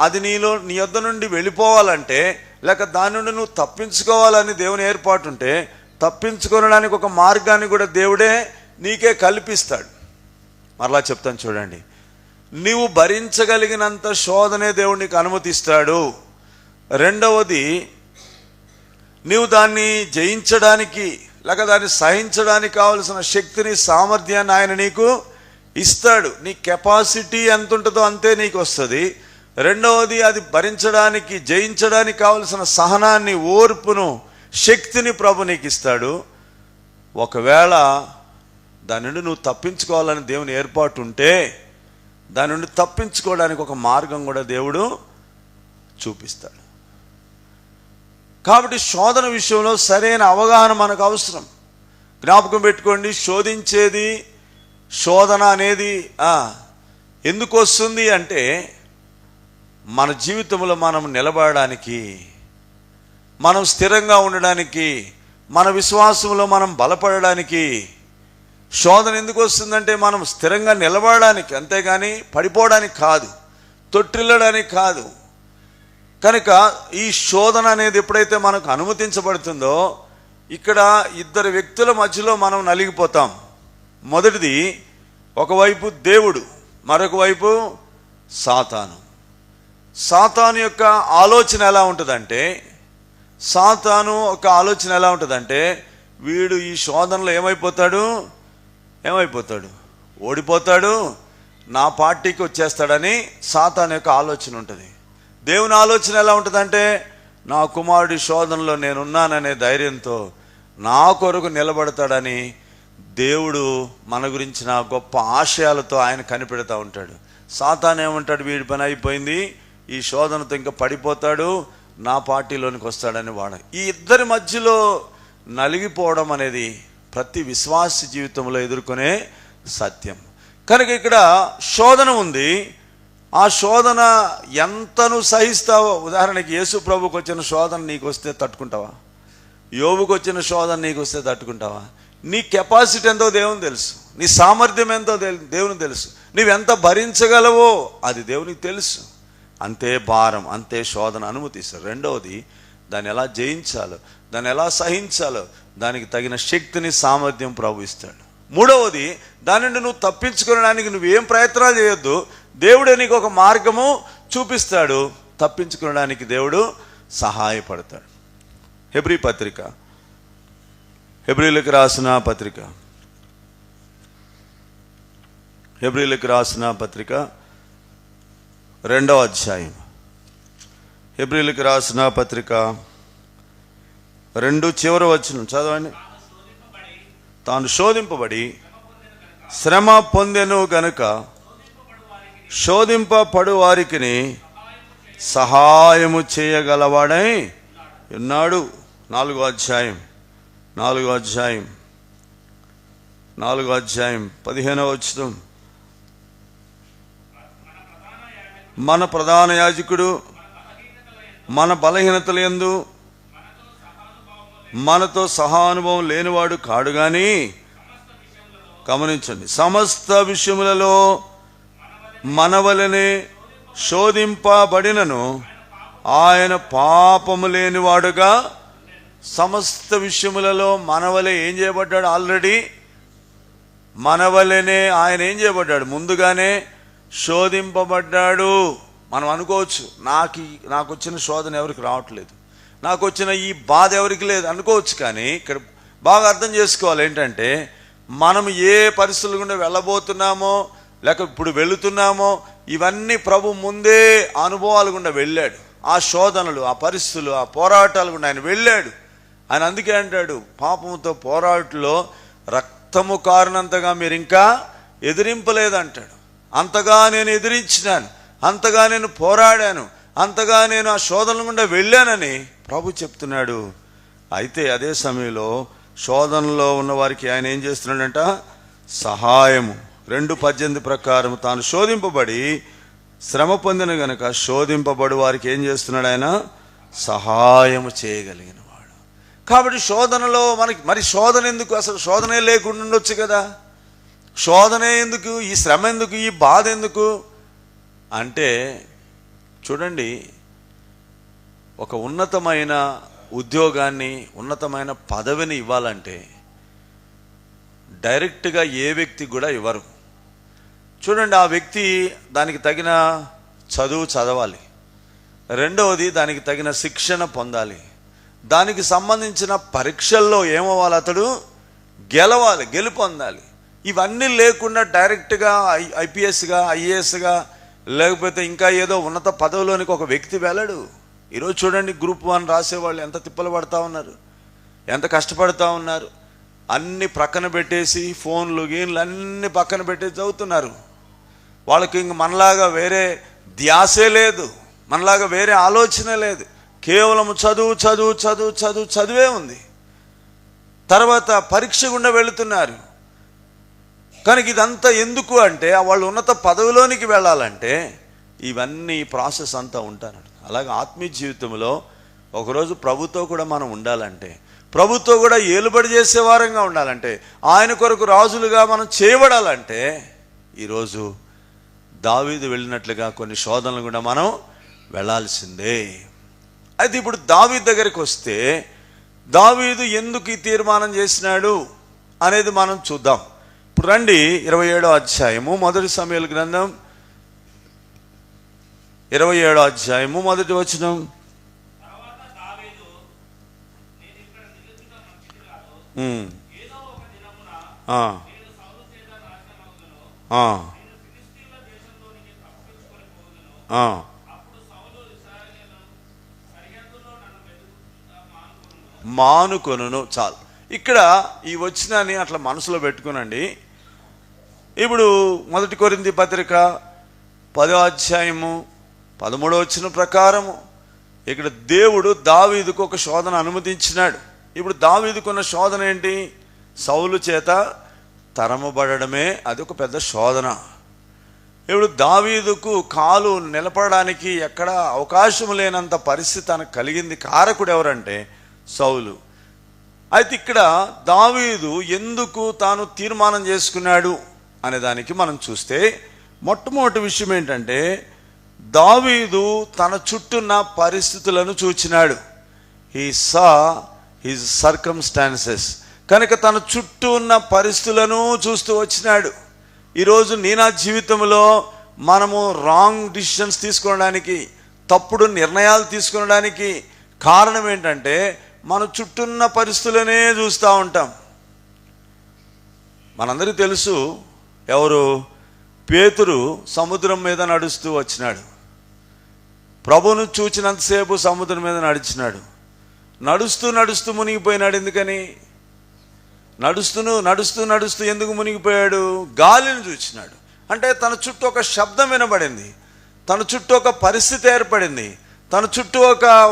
అది నీ యొద్ద నుండి వెళ్ళిపోవాలంటే, లేక దాని నుండి నువ్వు తప్పించుకోవాలని దేవుని ఏర్పాటు ఉంటే, తప్పించుకోవడానికి ఒక మార్గాన్ని కూడా దేవుడే నీకే కల్పిస్తాడు. మరలా చెప్తాను చూడండి, నీవు భరించగలిగినంత శోధనే దేవుడు నీకు అనుమతిస్తాడు. రెండవది, నీవు దాన్ని జయించడానికి లేక దాన్ని సహించడానికి కావలసిన శక్తిని, సామర్థ్యాన్ని ఆయన నీకు ఇస్తాడు. నీ కెపాసిటీ ఎంత ఉంటుందో అంతే నీకు వస్తుంది. రెండవది, అది భరించడానికి, జయించడానికి కావలసిన సహనాన్ని, ఓర్పును, శక్తిని ప్రభు నీకు ఇస్తాడు. ఒకవేళ దాని నుండి నువ్వు తప్పించుకోవాలని దేవుని ఏర్పాటు ఉంటే, దాని నుండి తప్పించుకోవడానికి ఒక మార్గం కూడా దేవుడు చూపిస్తాడు. కాబట్టి శోధన విషయంలో సరైన అవగాహన మనకు అవసరం. జ్ఞాపకం పెట్టుకోండి, శోధించేది, శోధన అనేది ఎందుకు వస్తుంది అంటే మన జీవితంలో మనం నిలబడడానికి, మనం స్థిరంగా ఉండడానికి, మన విశ్వాసంలో మనం బలపడడానికి. శోధన ఎందుకు వస్తుందంటే మనం స్థిరంగా నిలబడడానికి, అంతేగాని పడిపోవడానికి కాదు, తొట్టిల్లడానికి కాదు. కనుక ఈ శోధన అనేది ఎప్పుడైతే మనకు అనుమతించబడుతుందో, ఇక్కడ ఇద్దరు వ్యక్తుల మధ్యలో మనం నలిగిపోతాం. మొదటిది, ఒకవైపు దేవుడు, మరొక వైపు సాతాను. సాతాను యొక్క ఆలోచన ఎలా ఉంటుందంటే, వీడు ఈ శోధనలో ఏమైపోతాడు, ఓడిపోతాడు, నా పార్టీకి వచ్చేస్తాడని సాతాను యొక్క ఆలోచన ఉంటుంది. దేవుని ఆలోచన ఎలా ఉంటుందంటే, నా కుమారుడి శోధనలో నేనున్నాననే ధైర్యంతో నా కొరకు నిలబడతాడని దేవుడు మన గురించిన గొప్ప ఆశయాలతో ఆయన కనిపెడతా ఉంటాడు. సాతాను ఏమంటాడు, వీడి పని అయిపోయింది, ఈ శోధనతో ఇంకా పడిపోతాడు, నా పార్టీలోనికి వస్తాడని వాడు. ఈ ఇద్దరి మధ్యలో నలిగిపోవడం అనేది ప్రతి విశ్వాస జీవితంలో ఎదుర్కొనే సత్యం. కనుక ఇక్కడ శోధన ఉంది. ఆ శోధన ఎంతను సహిస్తావో, ఉదాహరణకి యేసు ప్రభుకు వచ్చిన శోధన నీకు వస్తే తట్టుకుంటావా? యోబుకు వచ్చిన శోధన నీకు వస్తే తట్టుకుంటావా? నీ కెపాసిటీ ఎంతో దేవునికి తెలుసు, నీ సామర్థ్యం ఎంతో దేవునికి తెలుసు, నువ్వెంత భరించగలవో అది దేవునికి తెలుసు. అంతే భారం, అంతే శోధన అనుమతిస్తారు. రెండవది, దాన్ని ఎలా జయించాలో, దాన్ని ఎలా సహించాలో దానికి తగిన శక్తిని, సామర్థ్యం ప్రభు ఇస్తాడు. మూడవది, దాని నుండి నువ్వు తప్పించుకోవడానికి నువ్వేం ప్రయత్నాలు చేయొద్దు, దేవుడే నీకు ఒక మార్గము చూపిస్తాడు. తప్పించుకోవడానికి దేవుడు సహాయపడతాడు. హెబ్రీలకు రాసిన పత్రిక 2వ అధ్యాయం. హెబ్రీలకు రాసిన పత్రిక 2 చివరి వచనం చదవండి. తాను శోధింపబడి శ్రమ పొందెను గనుక శోధింపబడు వారికి సహాయము చేయగలవాడై ఉన్నాడు. 4వ అధ్యాయం 15వ వచనం. మన ప్రధాన యాజకుడు మన బలహీనతల యందు మనతో సహానుభవం లేనివాడు కాడు గాని, గమనించండి, సమస్త విషయములలో మనవలనే శోధింపబడినను ఆయన పాపము లేనివాడుగా. సమస్త విషయములలో మనవలే ఏం చేయబడ్డాడు? ఆల్రెడీ మనవలనే ఆయన ఏం చేయబడ్డాడు? ముందుగానే శోధింపబడ్డాడు. మనం అనుకోవచ్చు, నాకు వచ్చిన శోధన ఎవరికి రావట్లేదు, నాకు వచ్చిన ఈ బాధ ఎవరికి లేదు అనుకోవచ్చు. కానీ ఇక్కడ బాగా అర్థం చేసుకోవాలి ఏంటంటే, మనం ఏ పరిస్థితుల గుండా వెళ్ళబోతున్నామో, లేక ఇప్పుడు వెళుతున్నామో, ఇవన్నీ ప్రభు ముందే అనుభవాలు గుండా వెళ్ళాడు. ఆ శోధనలు, ఆ పరిస్థితులు, ఆ పోరాటాలు గుండా ఆయన వెళ్ళాడు. ఆయన అందుకే అంటాడు, పాపముతో పోరాటంలో రక్తము కారణంతగా మీరు ఇంకా ఎదిరింపలేదంటాడు. అంతగా నేను ఎదిరించినాను, అంతగా నేను పోరాడాను, అంతగా నేను ఆ శోధన గుండా వెళ్ళానని ప్రభు చెప్తున్నాడు. అయితే అదే సమయంలో శోధనలో ఉన్న వారికి ఆయన ఏం చేస్తున్నాడంట? సహాయము. 2:18 ప్రకారం తాను శోధింపబడి శ్రమ పొందిన గనక శోధింపబడు వారికి ఏం చేస్తున్నాడు? ఆయన సహాయము చేయగలిగిన వాడు. కాబట్టి శోధనలో మరి శోధన ఎందుకు? అసలు శోధనే లేకుండా ఉండొచ్చు కదా. శోధనే ఎందుకు? ఈ శ్రమ ఎందుకు? ఈ బాధ ఎందుకు అంటే, చూడండి, ఒక ఉన్నతమైన ఉద్యోగాన్ని, ఉన్నతమైన పదవిని ఇవ్వాలంటే డైరెక్ట్గా ఏ వ్యక్తి కూడా ఇవ్వరు. చూడండి, ఆ వ్యక్తి దానికి తగిన చదువు చదవాలి, రెండవది దానికి తగిన శిక్షణ పొందాలి, దానికి సంబంధించిన పరీక్షల్లో ఏమవ్వాలి? అతడు గెలుపొందాలి. ఇవన్నీ లేకుండా డైరెక్ట్గా ఐపీఎస్గా, ఐఏఎస్గా, లేకపోతే ఇంకా ఏదో ఉన్నత పదవిలోనికి ఒక వ్యక్తి వెళ్ళడు. ఈరోజు చూడండి, గ్రూప్ 1 రాసేవాళ్ళు ఎంత తిప్పలు పడతా ఉన్నారు, ఎంత కష్టపడతా ఉన్నారు. అన్ని ప్రక్కన పెట్టేసి, ఫోన్లు గీన్లు అన్ని పక్కన పెట్టేసి చదువుతున్నారు. వాళ్ళకి ఇంక మనలాగా వేరే ధ్యాసే లేదు, మనలాగా వేరే ఆలోచన లేదు. కేవలం చదువే ఉంది. తర్వాత పరీక్ష గుండా వెళుతున్నారు. కనుక ఇదంతా ఎందుకు అంటే, వాళ్ళు ఉన్నత పదవిలోనికి వెళ్ళాలంటే ఇవన్నీ ప్రాసెస్ అంతా ఉంటారు. అలాగే ఆత్మీయ జీవితంలో ఒకరోజు ప్రభుతో కూడా మనం ఉండాలంటే, ప్రభుతో కూడా ఏలుబడి చేసే వారంగా ఉండాలంటే, ఆయన కొరకు రాజులుగా మనం చేయబడాలంటే, ఈరోజు దావీదు వెళ్ళినట్లుగా కొన్ని శోధనలు కూడా మనం వెళ్ళాల్సిందే. అయితే ఇప్పుడు దావీదు దగ్గరికి వస్తే, దావీదు ఎందుకు ఈ తీర్మానం చేసినాడు అనేది మనం చూద్దాం. ఇప్పుడు రండి 27వ అధ్యాయము మొదటి సమూయేలు గ్రంథం 27వ అధ్యాయము మొదటి వచనం. మానుకొనును. చాలు. ఇక్కడ ఈ వచనాన్ని అట్లా మనసులో పెట్టుకునండి. ఇప్పుడు 1 కొరింథీ పత్రిక 10వ అధ్యాయము 13వ వచనం ప్రకారము ఇక్కడ దేవుడు దావీదుకు ఒక శోధన అనుమతించినాడు. ఇప్పుడు దావీదుకున్న శోధన ఏంటి? సౌలు చేత తరమబడమే. అది ఒక పెద్ద శోధన. ఇప్పుడు దావీదుకు కాలు నిలపడానికి ఎక్కడ అవకాశం లేనంత పరిస్థితి తనకు కలిగింది. కారకుడు ఎవరంటే సౌలు. అయితే ఇక్కడ దావీదు ఎందుకు తాను తీర్మానం చేసుకున్నాడు అనే దానికి మనం చూస్తే మొట్టమొదటి విషయం ఏంటంటే దావీదు తన చుట్టూన్న పరిస్థితులను చూచినాడు. He saw his circumstances. కనుక తన చుట్టూ ఉన్న పరిస్థితులను చూస్తూ వచ్చినాడు. ఈరోజు నా జీవితంలో మనము రాంగ్ డిసిషన్స్ తీసుకోవడానికి, తప్పుడు నిర్ణయాలు తీసుకోవడానికి కారణం ఏంటంటే మన చుట్టూన్న పరిస్థితులనే చూస్తూ ఉంటాం. మనందరికీ తెలుసు ఎవరు? పేతురు సముద్రం మీద నడుస్తూ వచ్చినాడు. ప్రభువును చూచినంతసేపు సముద్రం మీద నడిచినాడు. నడుస్తూ నడుస్తూ మునిగిపోయినాడు. ఎందుకని? నడుస్తూ ఎందుకు మునిగిపోయాడు? గాలిని చూచినాడు. అంటే తన చుట్టూ ఒక శబ్దం వినబడింది, తన చుట్టూ ఒక పరిస్థితి ఏర్పడింది, తన చుట్టూ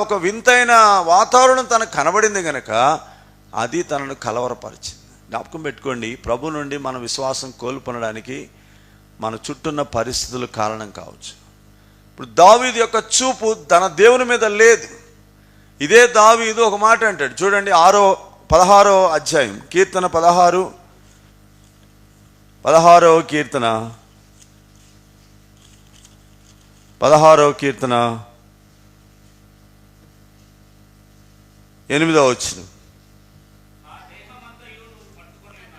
ఒక వింతైన వాతావరణం తనకు కనబడింది. కనుక అది తనను కలవరపరిచింది. జ్ఞాపకం పెట్టుకోండి, ప్రభు నుండి మన విశ్వాసం కోల్పోనడానికి మన చుట్టూన్న పరిస్థితులు కారణం కావచ్చు. ఇప్పుడు దావీదు యొక్క చూపు తన దేవుని మీద లేదు. ఇదే దావీదు ఒక మాట అంటాడు చూడండి, 16వ అధ్యాయం కీర్తన 16వ కీర్తన 8వ వచనం.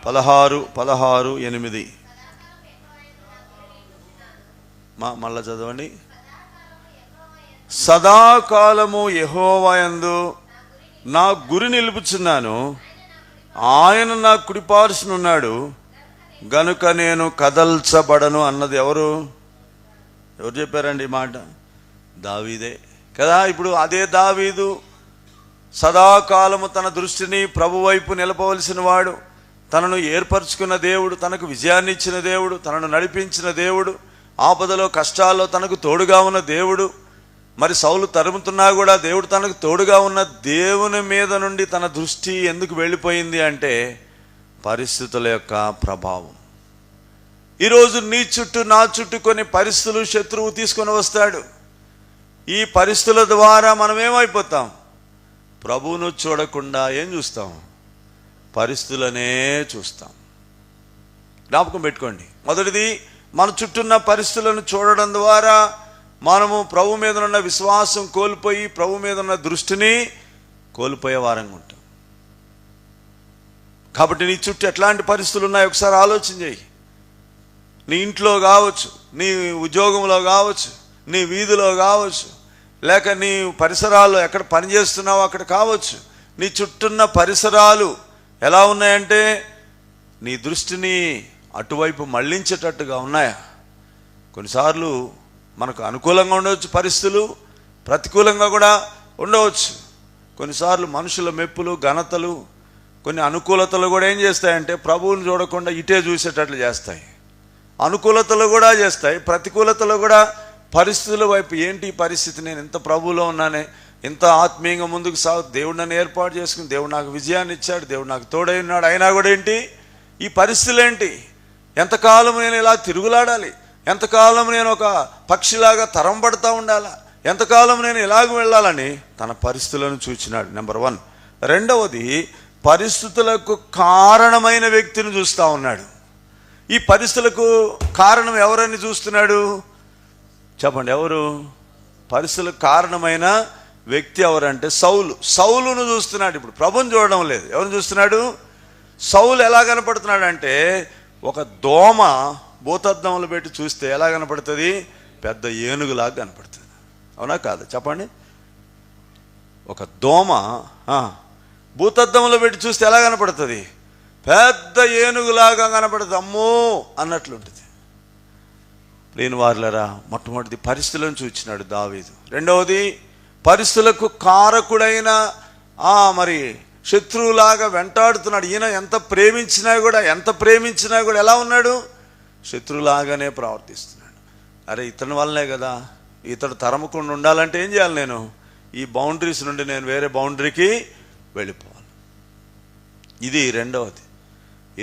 16:8 మళ్ళా చదవండి. సదాకాలము యెహోవా యందు నా గురి నిలుపుచున్నాను, ఆయన నా కుడిపార్శ్వనున్నాడు గనుక నేను కదల్చబడను అన్నది ఎవరు చెప్పారండి ఈ మాట? దావీదే కదా. ఇప్పుడు అదే దావీదు సదాకాలము తన దృష్టిని ప్రభు వైపు నిలపవలసిన వాడు, తనను ఏర్పరచుకున్న దేవుడు, తనకు విజయాన్ని ఇచ్చిన దేవుడు, తనను నడిపించిన దేవుడు, ఆపదలో కష్టాల్లో తనకు తోడుగా ఉన్న దేవుడు. మరి సౌలు తరుముతున్నా కూడా దేవుడు తనకు తోడుగా ఉన్న దేవుని మీద నుండి తన దృష్టి ఎందుకు వెళ్ళిపోయింది అంటే పరిస్థితుల యొక్క ప్రభావం. ఈరోజు నీ చుట్టూ నా చుట్టూ కొన్ని పరిస్థితులు శత్రువు తీసుకొని వస్తాడు. ఈ పరిస్థితుల ద్వారా మనం ఏమైపోతాం? ప్రభువును చూడకుండా ఏం చూస్తాం? పరిస్థితులనే చూస్తాం. జ్ఞాపకం పెట్టుకోండి. మొదటిది, మన చుట్టూన్న పరిస్థితులను చూడడం ద్వారా మనము ప్రభు మీద ఉన్న విశ్వాసం కోల్పోయి ప్రభు మీద ఉన్న దృష్టిని కోల్పోయే వారంగా ఉంటాం. కాబట్టి నీ చుట్టూ ఎట్లాంటి పరిస్థితులు ఉన్నాయో ఒకసారి ఆలోచన చేయి. నీ ఇంట్లో కావచ్చు, నీ ఉద్యోగంలో కావచ్చు, నీ వీధిలో కావచ్చు, లేక నీ పరిసరాల్లో ఎక్కడ పనిచేస్తున్నావో అక్కడ కావచ్చు. నీ చుట్టూన్న పరిసరాలు ఎలా ఉన్నాయంటే నీ దృష్టిని అటువైపు మళ్లించేటట్టుగా ఉన్నాయా? కొన్నిసార్లు మనకు అనుకూలంగా ఉండవచ్చు పరిస్థితులు, ప్రతికూలంగా కూడా ఉండవచ్చు. కొన్నిసార్లు మనుషుల మెప్పులు, ఘనతలు, కొన్ని అనుకూలతలు కూడా ఏం చేస్తాయంటే ప్రభువుని చూడకుండా ఇటే చూసేటట్లు చేస్తాయి. అనుకూలతలు కూడా చేస్తాయి, ప్రతికూలతలు కూడా పరిస్థితుల వైపు. ఏంటి ఈ పరిస్థితి? నేను ఇంత ప్రభువులో ఉన్నానే, ఇంత ఆత్మీయంగా ముందుకు దేవుడు నన్ను ఏర్పాటు చేసుకుని, దేవుడు నాకు విజయాన్ని ఇచ్చాడు, దేవుడు నాకు తోడై ఉన్నాడు, అయినా కూడా ఏంటి ఈ పరిస్థితులు? ఏంటి? ఎంతకాలం నేను ఇలా తిరుగులాడాలి? ఎంతకాలం నేను ఒక పక్షిలాగా తరంబడతా ఉండాలా? ఎంతకాలం నేను ఇలాగ వెళ్ళాలని తన పరిస్థితులను చూచినాడు. నెంబర్ 1. రెండవది, పరిస్థితులకు కారణమైన వ్యక్తిని చూస్తూ ఉన్నాడు. ఈ పరిస్థితులకు కారణం ఎవరని చూస్తున్నాడు? చెప్పండి, ఎవరు? పరిస్థితులకు కారణమైన వ్యక్తి ఎవరంటే సౌలును చూస్తున్నాడు. ఇప్పుడు ప్రభుని చూడడం లేదు. ఎవరిని చూస్తున్నాడు? సౌలు ఎలా కనపడుతున్నాడు అంటే ఒక దోమ భూతద్దంలో పెట్టి చూస్తే ఎలా కనపడుతుంది? పెద్ద ఏనుగులాగా కనపడుతుంది. అవునా కాదు చెప్పండి? ఒక దోమ భూతద్దంలో పెట్టి చూస్తే ఎలా కనపడుతుంది? పెద్ద ఏనుగులాగా కనపడుతుంది. అమ్మో అన్నట్లుంటుంది. లేని వారులరా, మొట్టమొదటిది పరిస్థితులను చూచినాడు దావీదు. రెండవది పరిస్థితులకు కారకుడైన మరి శత్రువులాగా వెంటాడుతున్నాడు. ఈయన ఎంత ప్రేమించినా కూడా ఎలా ఉన్నాడు? శత్రువులాగానే ప్రవర్తిస్తున్నాడు. అరే ఇతని వల్లనే కదా, ఇతడు తరమకుండా ఉండాలంటే ఏం చేయాలి? నేను ఈ బౌండరీస్ నుండి నేను వేరే బౌండరీకి వెళ్ళిపోవాలి. ఇది రెండవది.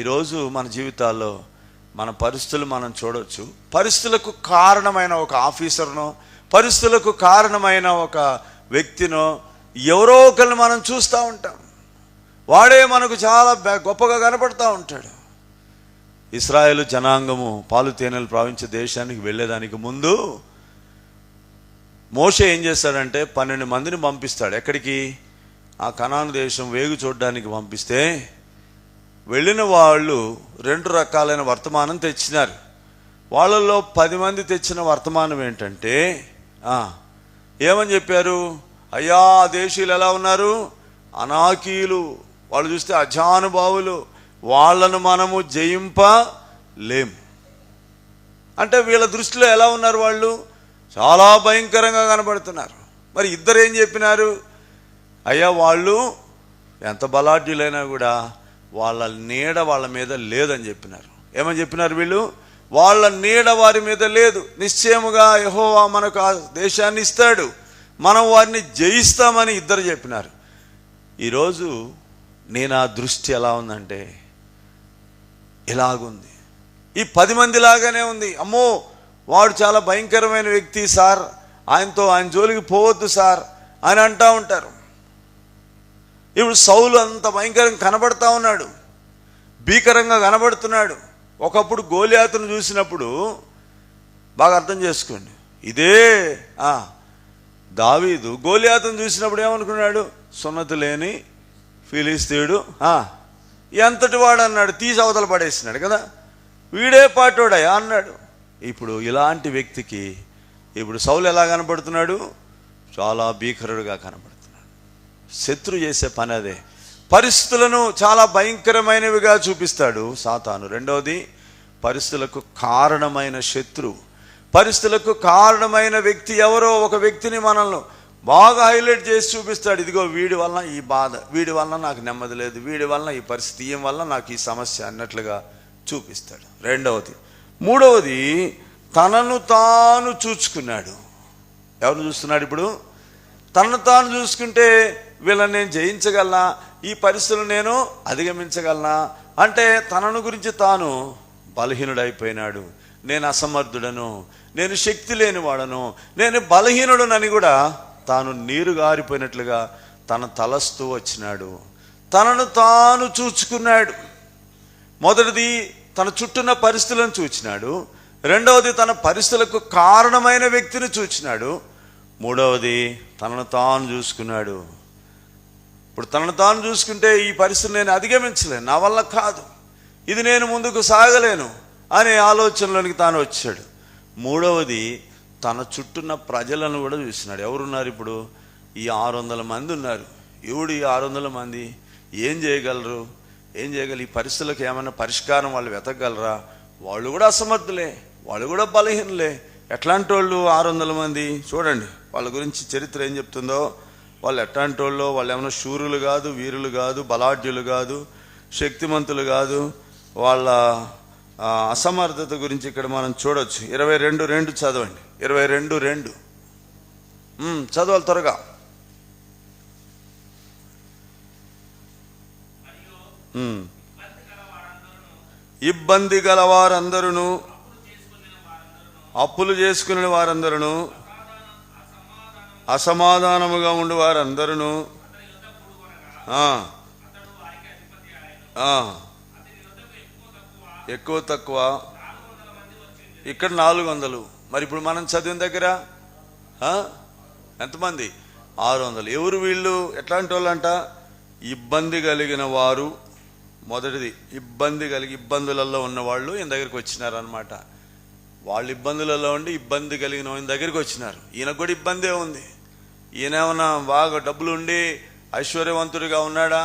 ఈరోజు మన జీవితాల్లో మన పరిస్థితులు మనం చూడవచ్చు. పరిస్థితులకు కారణమైన ఒక ఆఫీసర్నో, పరిస్థితులకు కారణమైన ఒక వ్యక్తినో, ఎవరో ఒకరిని మనం చూస్తూ ఉంటాం. వాడే మనకు చాలా గొప్పగా కనపడతా ఉంటాడు. ఇశ్రాయేలు జనాంగము పాలు తేనెలు ప్రవహించే దేశానికి వెళ్ళేదానికి ముందు మోషే ఏం చేస్తాడంటే 12 మందిని పంపిస్తాడు. ఎక్కడికి? ఆ కనాను దేశం వేగు చూడడానికి పంపిస్తే వెళ్ళిన వాళ్ళు 2 రకాలైన వర్తమానం తెచ్చినారు. వాళ్ళల్లో 10 మంది తెచ్చిన వర్తమానం ఏంటంటే ఏమని చెప్పారు? అయ్యా ఆ దేశీయులు ఎలా ఉన్నారు? అనాకీయులు, వాళ్ళు చూస్తే అజానుభావులు, వాళ్ళను మనము జయింపలేము. అంటే వీళ్ళ దృష్టిలో ఎలా ఉన్నారు? వాళ్ళు చాలా భయంకరంగా కనబడుతున్నారు. మరి ఇద్దరు ఏం చెప్పినారు? అయ్యా వాళ్ళు ఎంత బలాఢ్యులైనా కూడా వాళ్ళ నీడ వాళ్ళ మీద లేదని చెప్పినారు. ఏమని చెప్పినారు వీళ్ళు? వాళ్ళ నీడ వారి మీద లేదు. నిశ్చయముగా యెహోవా మనకు ఆ దేశాన్ని ఇస్తాడు, మనం వారిని జయిస్తామని ఇద్దరు చెప్పినారు. ఈరోజు నేను ఆ దృష్టి ఎలా ఉందంటే ఇలాగుంది. ఈ 10 మంది లాగానే ఉంది. అమ్మో వాడు చాలా భయంకరమైన వ్యక్తి సార్, ఆయన జోలికి పోవద్దు సార్ అని అంటూ ఉంటారు. ఇప్పుడు సౌలు అంత భయంకరంగా కనబడతా ఉన్నాడు, భీకరంగా కనబడుతున్నాడు. ఒకప్పుడు గోలియాతును చూసినప్పుడు బాగా అర్థం చేసుకోండి, ఇదే దావీదు గోలియాతును చూసినప్పుడు ఏమనుకున్నాడు? సున్నతి లేని ఫిలిస్తీయుడు ఎంతటి వాడు అన్నాడు, తీసి అవతల పడేసినాడు కదా, వీడే పాటోడయా అన్నాడు. ఇప్పుడు ఇలాంటి వ్యక్తికి ఇప్పుడు సౌలు ఎలా కనబడుతున్నాడు? చాలా భీకరుడుగా కనబడుతున్నాడు. శత్రు చేసే పని అదే. పరిస్థితులను చాలా భయంకరమైనవిగా చూపిస్తాడు సాతాను. రెండవది పరిస్థితులకు కారణమైన శత్రువు. పరిస్థితులకు కారణమైన వ్యక్తి ఎవరో ఒక వ్యక్తిని మనల్ని బాగా హైలైట్ చేసి చూపిస్తాడు. ఇదిగో వీడి వలన ఈ బాధ, వీడి వలన నాకు నెమ్మది లేదు, వీడి వలన ఈ పరిస్థితి, ఈయన వలన నాకు ఈ సమస్య అన్నట్లుగా చూపిస్తాడు. రెండవది. మూడవది తనను తాను చూచుకున్నాడు. ఎవరు చూస్తున్నాడు? ఇప్పుడు తనను తాను చూసుకుంటే వీళ్ళని నేను జయించగలనా, ఈ పరిస్థితులు నేను అధిగమించగలనా అంటే తనను గురించి తాను బలహీనుడైపోయినాడు. నేను అసమర్థుడను, నేను శక్తి లేనివాడను, నేను బలహీనుడనని కూడా తాను నీరు గారిపోయినట్లుగా తన తలస్తూ వచ్చినాడు. తనను తాను చూచుకున్నాడు. మొదటిది తన చుట్టూన్న పరిస్థితులను చూచినాడు. రెండవది తన పరిస్థితులకు కారణమైన వ్యక్తిని చూచినాడు. మూడవది తనను తాను చూసుకున్నాడు. ఇప్పుడు తనను తాను చూసుకుంటే ఈ పరిస్థితిని నేను అధిగమించలేను, నా వల్ల కాదు, ఇది నేను ముందుకు సాగలేను అనే ఆలోచనలోనికి తాను వచ్చాడు. మూడవది తన చుట్టూన్న ప్రజలను కూడా చూసినాడు. ఎవరున్నారు? ఇప్పుడు ఈ 600 మంది ఉన్నారు. ఎవడు ఈ 600 మంది ఏం చేయగలరు? ఈ పరిస్థితులకు ఏమైనా పరిష్కారం వాళ్ళు వెతకగలరా? వాళ్ళు కూడా అసమర్థులే, వాళ్ళు కూడా బలహీనులే. ఎట్లాంటి వాళ్ళు 600 మంది? చూడండి వాళ్ళ గురించి చరిత్ర ఏం చెప్తుందో. వాళ్ళు ఎట్లాంటి వాళ్ళు? వాళ్ళు ఏమైనా శూరులు కాదు, వీరులు కాదు, బలాఢ్యులు కాదు, శక్తిమంతులు కాదు. వాళ్ళ అసమర్థత గురించి ఇక్కడ మనం చూడొచ్చు. 22:2 చదవండి. 22:2 చదవాలి త్వరగా. ఇబ్బంది గల వారందరూ, అప్పులు చేసుకునే వారందరూ, అసమాధానముగా ఉండి వారందరూ, ఎక్కువ తక్కువ. ఇక్కడ 400. మరి ఇప్పుడు మనం చదివిన దగ్గర ఎంతమంది? 600. ఎవరు వీళ్ళు? ఎట్లాంటి వాళ్ళు అంట? ఇబ్బంది కలిగిన వారు, మొదటిది ఇబ్బందులలో ఉన్నవాళ్ళు ఈయన దగ్గరికి వచ్చినారనమాట. వాళ్ళు ఇబ్బందులలో ఉండి ఇబ్బంది కలిగిన ఈయన దగ్గరికి వచ్చినారు. ఈయనకు కూడా ఇబ్బందే ఉంది. ఈయన ఏమన్నా బాగా డబ్బులు ఉండి ఐశ్వర్యవంతుడిగా ఉన్నాడా?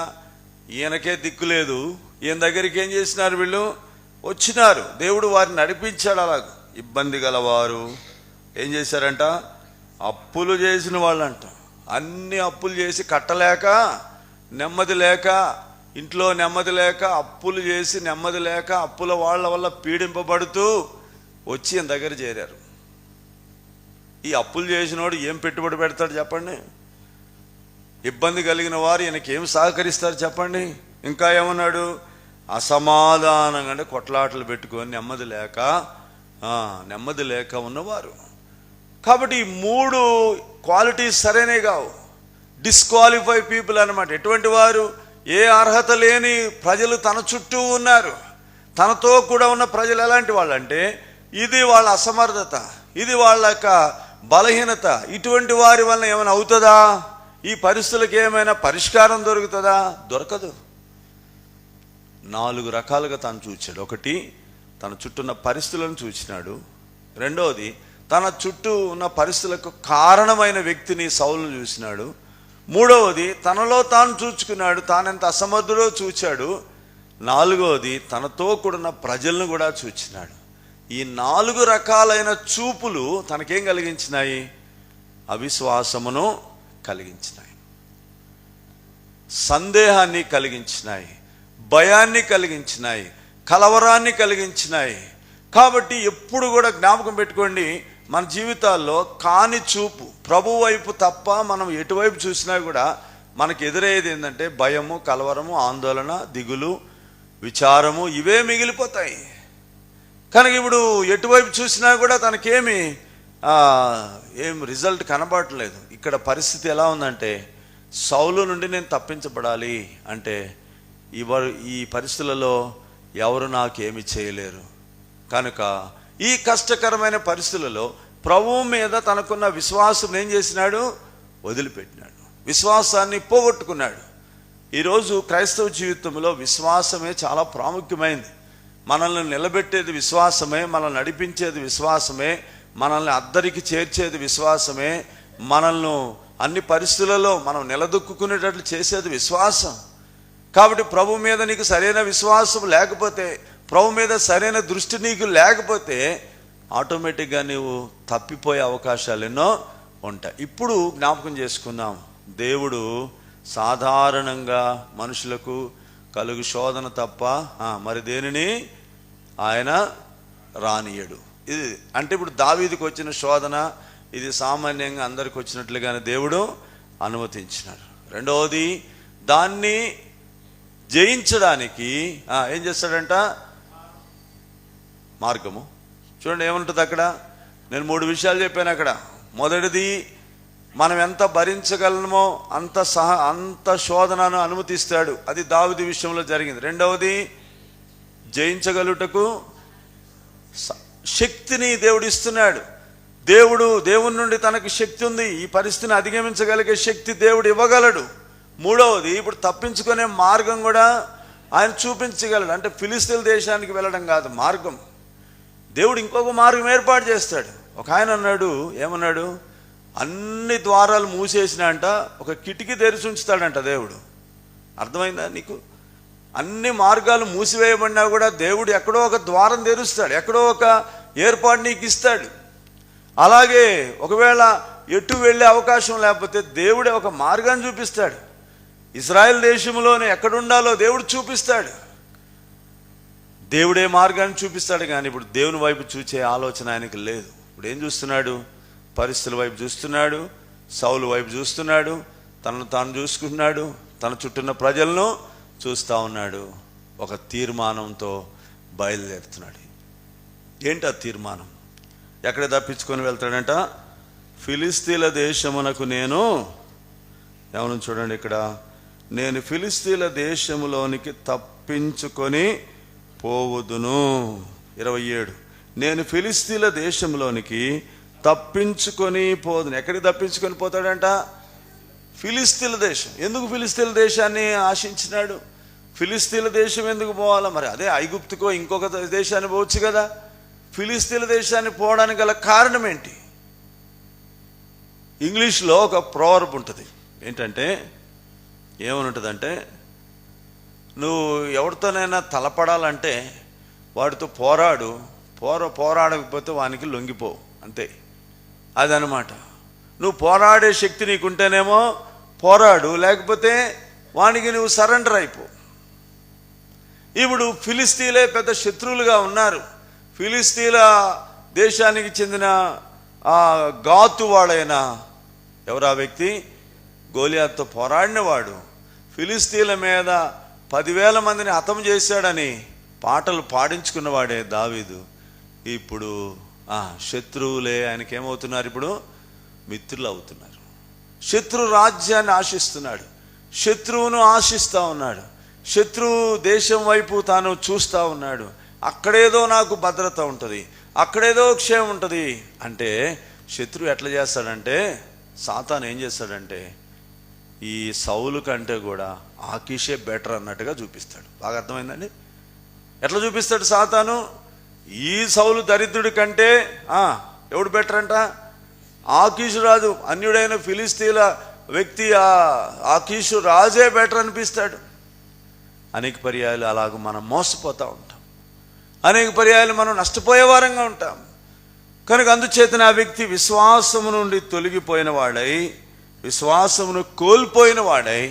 ఈయనకే దిక్కు లేదు. ఈయన దగ్గరికి ఏం చేసినారు? వీళ్ళు వచ్చినారు. దేవుడు వారిని నడిపించాడు. అలాగ ఇబ్బంది గలవారు ఏం చేశారంట? అప్పులు చేసిన వాళ్ళంట. అన్ని అప్పులు చేసి కట్టలేక, నెమ్మది లేక, ఇంట్లో నెమ్మది లేక, అప్పులు చేసి నెమ్మది లేక, అప్పుల వాళ్ళ వల్ల పీడింపబడుతూ వచ్చి ఈయన దగ్గర చేరారు. ఈ అప్పులు చేసినోడు ఏం పెట్టుబడి పెడతాడు చెప్పండి? ఇబ్బంది కలిగిన వారు ఈయనకి ఏం సహకరిస్తారు చెప్పండి? ఇంకా ఏమన్నాడు? అసమాధానంగా, అంటే కొట్లాటలు పెట్టుకొని నెమ్మది లేక ఉన్నవారు. కాబట్టి ఈ 3 క్వాలిటీస్ సరైనవి కావు. డిస్క్వాలిఫై పీపుల్ అన్నమాట. ఎటువంటి వారు? ఏ అర్హత లేని ప్రజలు తన చుట్టూ ఉన్నారు. తనతో కూడా ఉన్న ప్రజలు ఎలాంటి వాళ్ళు అంటే, ఇది వాళ్ళ అసమర్థత, ఇది వాళ్ళ యొక్క బలహీనత. ఇటువంటి వారి వల్ల ఏమైనా అవుతుందా? ఈ పరిస్థితులకు ఏమైనా పరిష్కారం దొరుకుతుందా? దొరకదు. 4 రకాలుగా తను చూచాడు. ఒకటి, తన చుట్టూ ఉన్న పరిస్థితులను చూచినాడు. రెండవది, తన చుట్టూ ఉన్న పరిస్థితులకు కారణమైన వ్యక్తిని, సౌలును చూసినాడు. మూడవది, తనలో తాను చూచుకున్నాడు, తానెంత అసమర్థుడో చూచాడు. నాలుగవది, తనతో కూడిన ప్రజలను కూడా చూచినాడు. ఈ 4 రకాలైన చూపులు తనకేం కలిగించినాయి? అవిశ్వాసమును కలిగించినాయి, సందేహాన్ని కలిగించినాయి, భయాన్ని కలిగించినాయి, కలవరాన్ని కలిగించినాయి. కాబట్టి ఎప్పుడు కూడా జ్ఞాపకం పెట్టుకోండి, మన జీవితాల్లో కాని చూపు ప్రభు వైపు తప్ప మనం ఎటువైపు చూసినా కూడా మనకు ఎదురయ్యేది ఏంటంటే భయము, కలవరము, ఆందోళన, దిగులు, విచారము, ఇవే మిగిలిపోతాయి. కనుక ఇప్పుడు ఎటువైపు చూసినా కూడా తనకేమి ఏం రిజల్ట్ కనబడట్లేదు. ఇక్కడ పరిస్థితి ఎలా ఉందంటే, సౌలు నుండి నేను తప్పించబడాలి అంటే ఈ పరిస్థితులలో ఎవరు నాకేమి చేయలేరు. కనుక ఈ కష్టకరమైన పరిస్థితులలో ప్రభువు మీద తనకున్న విశ్వాసం ఏం చేసినాడు? వదిలిపెట్టినాడు. విశ్వాసాన్ని పోగొట్టుకున్నాడు. ఈరోజు క్రైస్తవ జీవితంలో విశ్వాసమే చాలా ప్రాముఖ్యమైనది. మనల్ని నిలబెట్టేది విశ్వాసమే, మనల్ని నడిపించేది విశ్వాసమే, మనల్ని అద్దరికి చేర్చేది విశ్వాసమే, మనల్ని అన్ని పరిస్థితులలో మనం నిలదొక్కునేటట్లు చేసేది విశ్వాసం. కాబట్టి ప్రభు మీద నీకు సరైన విశ్వాసం లేకపోతే, ప్రభు మీద సరైన దృష్టి నీకు లేకపోతే ఆటోమేటిక్గా నీవు తప్పిపోయే అవకాశాలు ఎన్నో ఉంటాయి. ఇప్పుడు జ్ఞాపకం చేసుకుందాం, దేవుడు సాధారణంగా మనుషులకు కలుగు శోధన తప్ప మరి దేనిని ఆయన రానియడు. ఇది అంటే ఇప్పుడు దావీదుకు వచ్చిన శోధన ఇది సామాన్యంగా అందరికి వచ్చినట్లుగానే దేవుడు అనుమతించినాడు. రెండవది, దాన్ని జయించడానికి ఏం చేస్తాడంట? మార్గము. చూడండి ఏముంటుంది అక్కడ. నేను 3 విషయాలు చెప్పాను అక్కడ. మొదటిది, మనం ఎంత భరించగలమో అంత శోధనను అనుమతిస్తాడు. అది దావీదు విషయంలో జరిగింది. రెండవది, జయించగలుగుటకు శక్తిని దేవుడు ఇస్తున్నాడు. దేవుని నుండి తనకు శక్తి ఉంది. ఈ పరిస్థితిని అధిగమించగలిగే శక్తి దేవుడు ఇవ్వగలడు. మూడవది, ఇప్పుడు తప్పించుకునే మార్గం కూడా ఆయన చూపించగలడు. అంటే ఫిలిస్తీన్ దేశానికి వెళ్ళడం కాదు మార్గం, దేవుడు ఇంకొక మార్గం ఏర్పాటు చేస్తాడు. ఒక ఆయన అన్నాడు, ఏమన్నాడు? అన్ని ద్వారాలు మూసేసినంట ఒక కిటికీ తెరిచి ఉంచుతాడంట దేవుడు. అర్థమైందా నీకు? అన్ని మార్గాలు మూసివేయబడినా కూడా దేవుడు ఎక్కడో ఒక ద్వారం తెరుస్తాడు, ఎక్కడో ఒక ఏర్పాటు నీకు ఇస్తాడు. అలాగే ఒకవేళ ఎటు వెళ్ళే అవకాశం లేకపోతే దేవుడే ఒక మార్గాన్ని చూపిస్తాడు. ఇజ్రాయెల్ దేశంలోనే ఎక్కడుండాలో దేవుడు చూపిస్తాడు. దేవుడే మార్గాన్ని చూపిస్తాడు. కానీ ఇప్పుడు దేవుని వైపు చూసే ఆలోచన ఆయనకి లేదు. ఇప్పుడు ఏం చూస్తున్నాడు? పరిస్థితుల వైపు చూస్తున్నాడు, సౌలు వైపు చూస్తున్నాడు, తనను తాను చూసుకుంటున్నాడు, తన చుట్టూన్న ప్రజలను చూస్తూ ఉన్నాడు. ఒక తీర్మానంతో బయలుదేరుతున్నాడు. ఏంటి ఆ తీర్మానం? ఎక్కడ తప్పించుకొని వెళ్తాడంట? ఫిలిస్తీన్ల దేశమునకు నేను ఏమన్నా చూడండి ఇక్కడ, నేను ఫిలిస్తీన్ల దేశములోనికి తప్పించుకొని పోవుదును. 27, నేను ఫిలిస్తీన్ల దేశంలోనికి తప్పించుకొని పోదును. ఎక్కడికి తప్పించుకొని పోతాడంట? ఫిలిస్తీన్ల దేశం. ఎందుకు ఫిలిస్తీన్ల దేశాన్ని ఆశించినాడు? ఫిలిస్తీన్ల దేశం ఎందుకు పోవాలా? మరి అదే ఐగుప్తుకో ఇంకొక దేశాన్ని పోవచ్చు కదా. ఫిలిస్తీన్ల దేశాన్ని పోవడానికి గల కారణం ఏంటి? ఇంగ్లీష్లో ఒక ప్రోవర్బ్ ఉంటుంది. ఏంటంటే ఏమనుంటుందంటే, నువ్వు ఎవరితోనైనా తలపడాలంటే వాడితో పోరాడకపోతే వానికి లొంగిపోవు, అంతే. అదనమాట. నువ్వు పోరాడే శక్తి నీకుంటేనేమో పోరాడు, లేకపోతే వానికి నువ్వు సరెండర్ అయిపో. ఇప్పుడు ఫిలిస్తీన్లే పెద్ద శత్రువులుగా ఉన్నారు. ఫిలిస్తీన్ల దేశానికి చెందిన ఆ గాతు వాడైన ఎవరా వ్యక్తి? గోలియాతుతో పోరాడినవాడు. ఫిలిస్తీన్ల మీద 10,000 మందిని హతం చేశాడని పాటలు పాడించుకున్నవాడే దావీదు. ఇప్పుడు శత్రువులే ఆయనకేమవుతున్నారు? ఇప్పుడు మిత్రులు అవుతున్నారు. శత్రు రాజ్యాన్ని ఆశిస్తున్నాడు, శత్రువును ఆశిస్తూ ఉన్నాడు, శత్రువు దేశం వైపు తాను చూస్తూ ఉన్నాడు. అక్కడేదో నాకు భద్రత ఉంటుంది, అక్కడేదో క్షేమం ఉంటుంది అంటే శత్రువు ఎట్లా చేస్తాడంటే, సాతాను ఏం చేస్తాడంటే ఈ సౌలు కంటే కూడా ఆకీషే బెటర్ అన్నట్టుగా చూపిస్తాడు. బాగా అర్థమైందండి? ఎట్లా చూపిస్తాడు సాతాను? ఈ సౌలు దరిద్రుడి కంటే ఎవడు బెటర్ అంట? ఆకీషు రాజు, అన్యుడైన ఫిలిస్తీన్ల వ్యక్తి ఆకీషు రాజే బెటర్ అనిపిస్తాడు. అనేక పర్యాయాలు అలాగ మనం మోసపోతూ ఉంటాం, అనేక పర్యాయాలు మనం నష్టపోయే వారంగా ఉంటాం. కనుక అందుచేతన ఆ వ్యక్తి విశ్వాసము నుండి తొలగిపోయిన వాడై, విశ్వాసమును కోల్పోయిన వాడై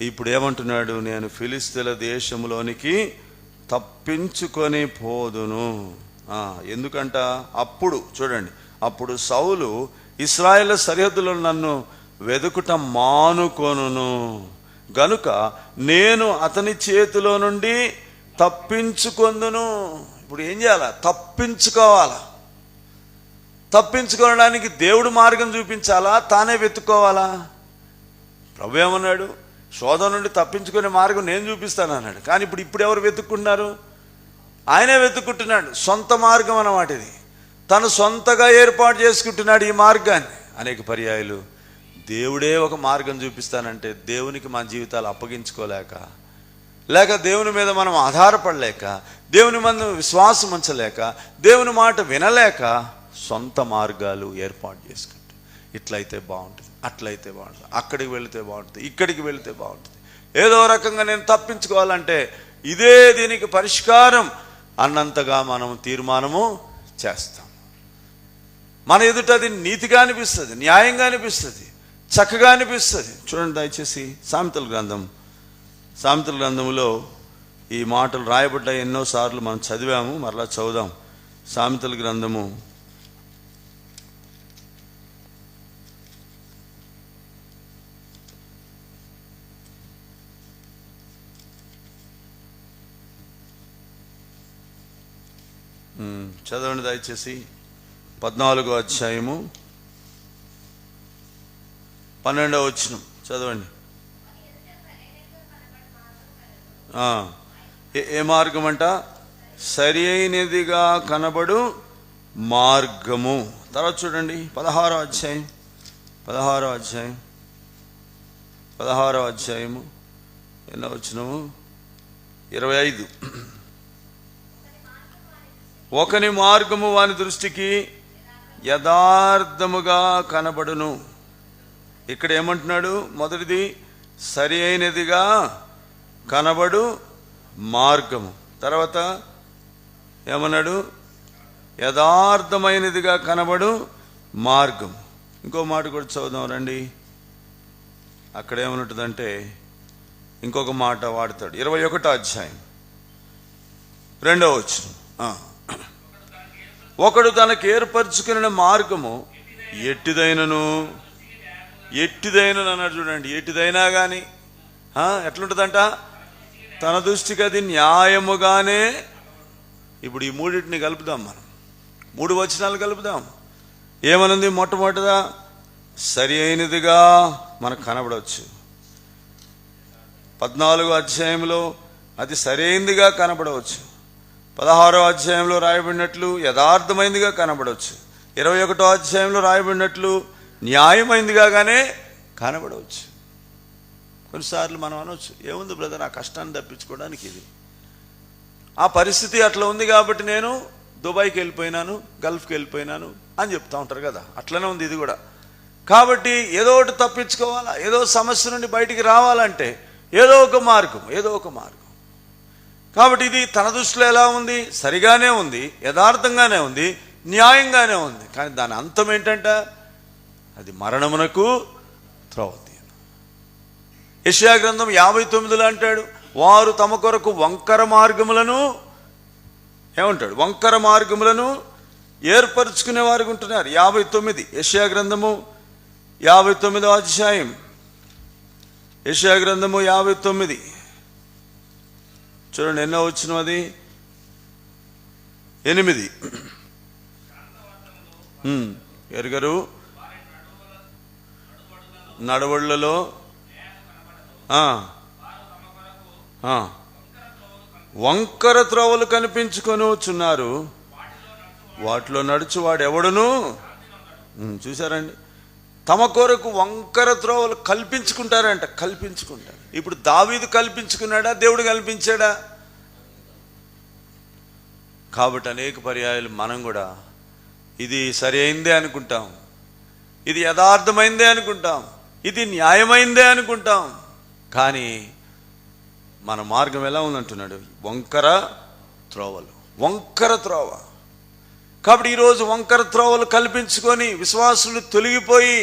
ఇప్పుడు ఏమంటున్నాడు? నేను ఫిలిస్తీన్ల దేశంలోనికి తప్పించుకొని పోదును. ఎందుకంట? అప్పుడు చూడండి, అప్పుడు సౌలు ఇశ్రాయేలు సరిహద్దులో నన్ను వెదుకుట మానుకొనును గనుక నేను అతని చేతిలో నుండి తప్పించుకొందును. ఇప్పుడు ఏం చేయాలా? తప్పించుకోవాలా. తప్పించుకోవడానికి దేవుడు మార్గం చూపించాలా, తానే వెతుక్కోవాలా? ప్రభు ఏమన్నాడు? శోధన నుండి తప్పించుకునే మార్గం నేను చూపిస్తాను అన్నాడు. కానీ ఇప్పుడు ఎవరు వెతుక్కుంటున్నారు? ఆయనే వెతుక్కుంటున్నాడు. సొంత మార్గం అన్నమాట ఇది. తను సొంతగా ఏర్పాటు చేసుకుంటున్నాడు ఈ మార్గాన్ని. అనేక పర్యాయాలు దేవుడే ఒక మార్గం చూపిస్తానంటే దేవునికి మన జీవితాలు అప్పగించుకోలేక, లేక దేవుని మీద మనం ఆధారపడలేక, దేవుని మీద విశ్వాసం ఉంచలేక, దేవుని మాట వినలేక సొంత మార్గాలు ఏర్పాటు చేసుకుంటాం. ఇట్లయితే బాగుంటుంది, అట్లయితే బాగుంటుంది, అక్కడికి వెళితే బాగుంటుంది, ఇక్కడికి వెళితే బాగుంటుంది, ఏదో రకంగా నేను తప్పించుకోవాలంటే ఇదే దీనికి పరిష్కారం అన్నంతగా మనం తీర్మానము చేస్తాం. మన ఎదుట అది నీతిగా అనిపిస్తుంది, న్యాయంగా అనిపిస్తుంది, చక్కగా అనిపిస్తుంది. చూడండి దయచేసి సామెతల గ్రంథంలో ఈ మాటలు రాయబడ్డాయి. ఎన్నోసార్లు మనం చదివాము, మరలా చదువుదాం. సామెతల గ్రంథము 14వ దయచేసి 14వ అధ్యాయము 12వ వచనం చదవండి. ఏ మార్గం అంట? సరి అయినదిగా కనబడు మార్గము. తర్వాత చూడండి 16వ అధ్యాయము ఎన్నో వచనము 25. ఒకని మార్గము వాని దృష్టికి యథార్థముగా కనబడును. ఇక్కడ ఏమంటున్నాడు? మొదటిది సరి అయినదిగా కనబడు మార్గము. తర్వాత ఏమన్నాడు? యథార్థమైనదిగా కనబడు మార్గం. ఇంకో మాట కూడా చదువుదాం రండి. అక్కడ ఏమనుంటుందంటే ఇంకొక మాట వాడతాడు. 21వ అధ్యాయం 2వ వచనం. ఒకడు తనకు ఏర్పరచుకున్న మార్గము ఎట్టిదైనను అన్నాడు. చూడండి, ఎట్టిదైనా కానీ ఎట్లుంటుందంట? తన దృష్టికి అది న్యాయముగానే. ఇప్పుడు ఈ మూడింటిని కలుపుదాం, మనం 3 వచనాలు కలుపుదాం. ఏమనుంది? మొట్టమొదటిదా సరి అయినదిగా మనకు కనబడవచ్చు. 14వ అధ్యాయంలో అది సరైనదిగా కనబడవచ్చు. 16వ అధ్యాయంలో రాయబడినట్లు యథార్థమైందిగా కనబడవచ్చు. 21వ అధ్యాయంలో రాయబడినట్లు న్యాయమైందిగానే కనబడవచ్చు. కొన్నిసార్లు మనం అనవచ్చు, ఏముంది బ్రదర్, ఆ కష్టాన్ని తప్పించుకోవడానికి ఇది, ఆ పరిస్థితి అట్లా ఉంది కాబట్టి నేను దుబాయ్కి వెళ్ళిపోయినాను, గల్ఫ్కి వెళ్ళిపోయినాను అని చెప్తా ఉంటారు కదా. అట్లనే ఉంది ఇది కూడా. కాబట్టి ఏదో ఒకటి తప్పించుకోవాలా, ఏదో సమస్య నుండి బయటికి రావాలంటే ఏదో ఒక మార్గం. కాబట్టి ఇది తన దృష్టిలో ఎలా ఉంది? సరిగానే ఉంది, యథార్థంగానే ఉంది, న్యాయంగానే ఉంది. కానీ దాని అంతం ఏంటంట? అది మరణమునకు త్రోవ తీయను. యెషయా గ్రంథం 59లో అంటాడు, వారు తమ కొరకు వంకర మార్గములను ఏమంటాడు? వంకర మార్గములను ఏర్పరచుకునే వారికి ఉంటున్నారు. 59 యెషయా గ్రంథము 59వ అధ్యాయం, యెషయా గ్రంథము 59 చూడండి, ఎన్నో వచ్చిన అది 8. ఎరుగరు నడవళ్ళలో వంకర త్రోవలు కనిపించుకొని వచ్చున్నారు, వాటిలో నడుచు వాడు ఎవడును. చూసారండి, తమ కొరకు వంకర త్రోవలు కల్పించుకుంటారంట. ఇప్పుడు దావీదు కల్పించుకున్నాడా? దేవుడు కల్పించాడా? కాబట్టి అనేక పర్యాయాలు మనం కూడా ఇది సరైందే అనుకుంటాం, ఇది యథార్థమైందే అనుకుంటాం, ఇది న్యాయమైందే అనుకుంటాం. కానీ మన మార్గం ఎలా ఉందంటున్నాడు? వంకర త్రోవ. కాబట్టి ఈరోజు వంకర త్రోవలు కల్పించుకొని విశ్వాసులు తొలగిపోయి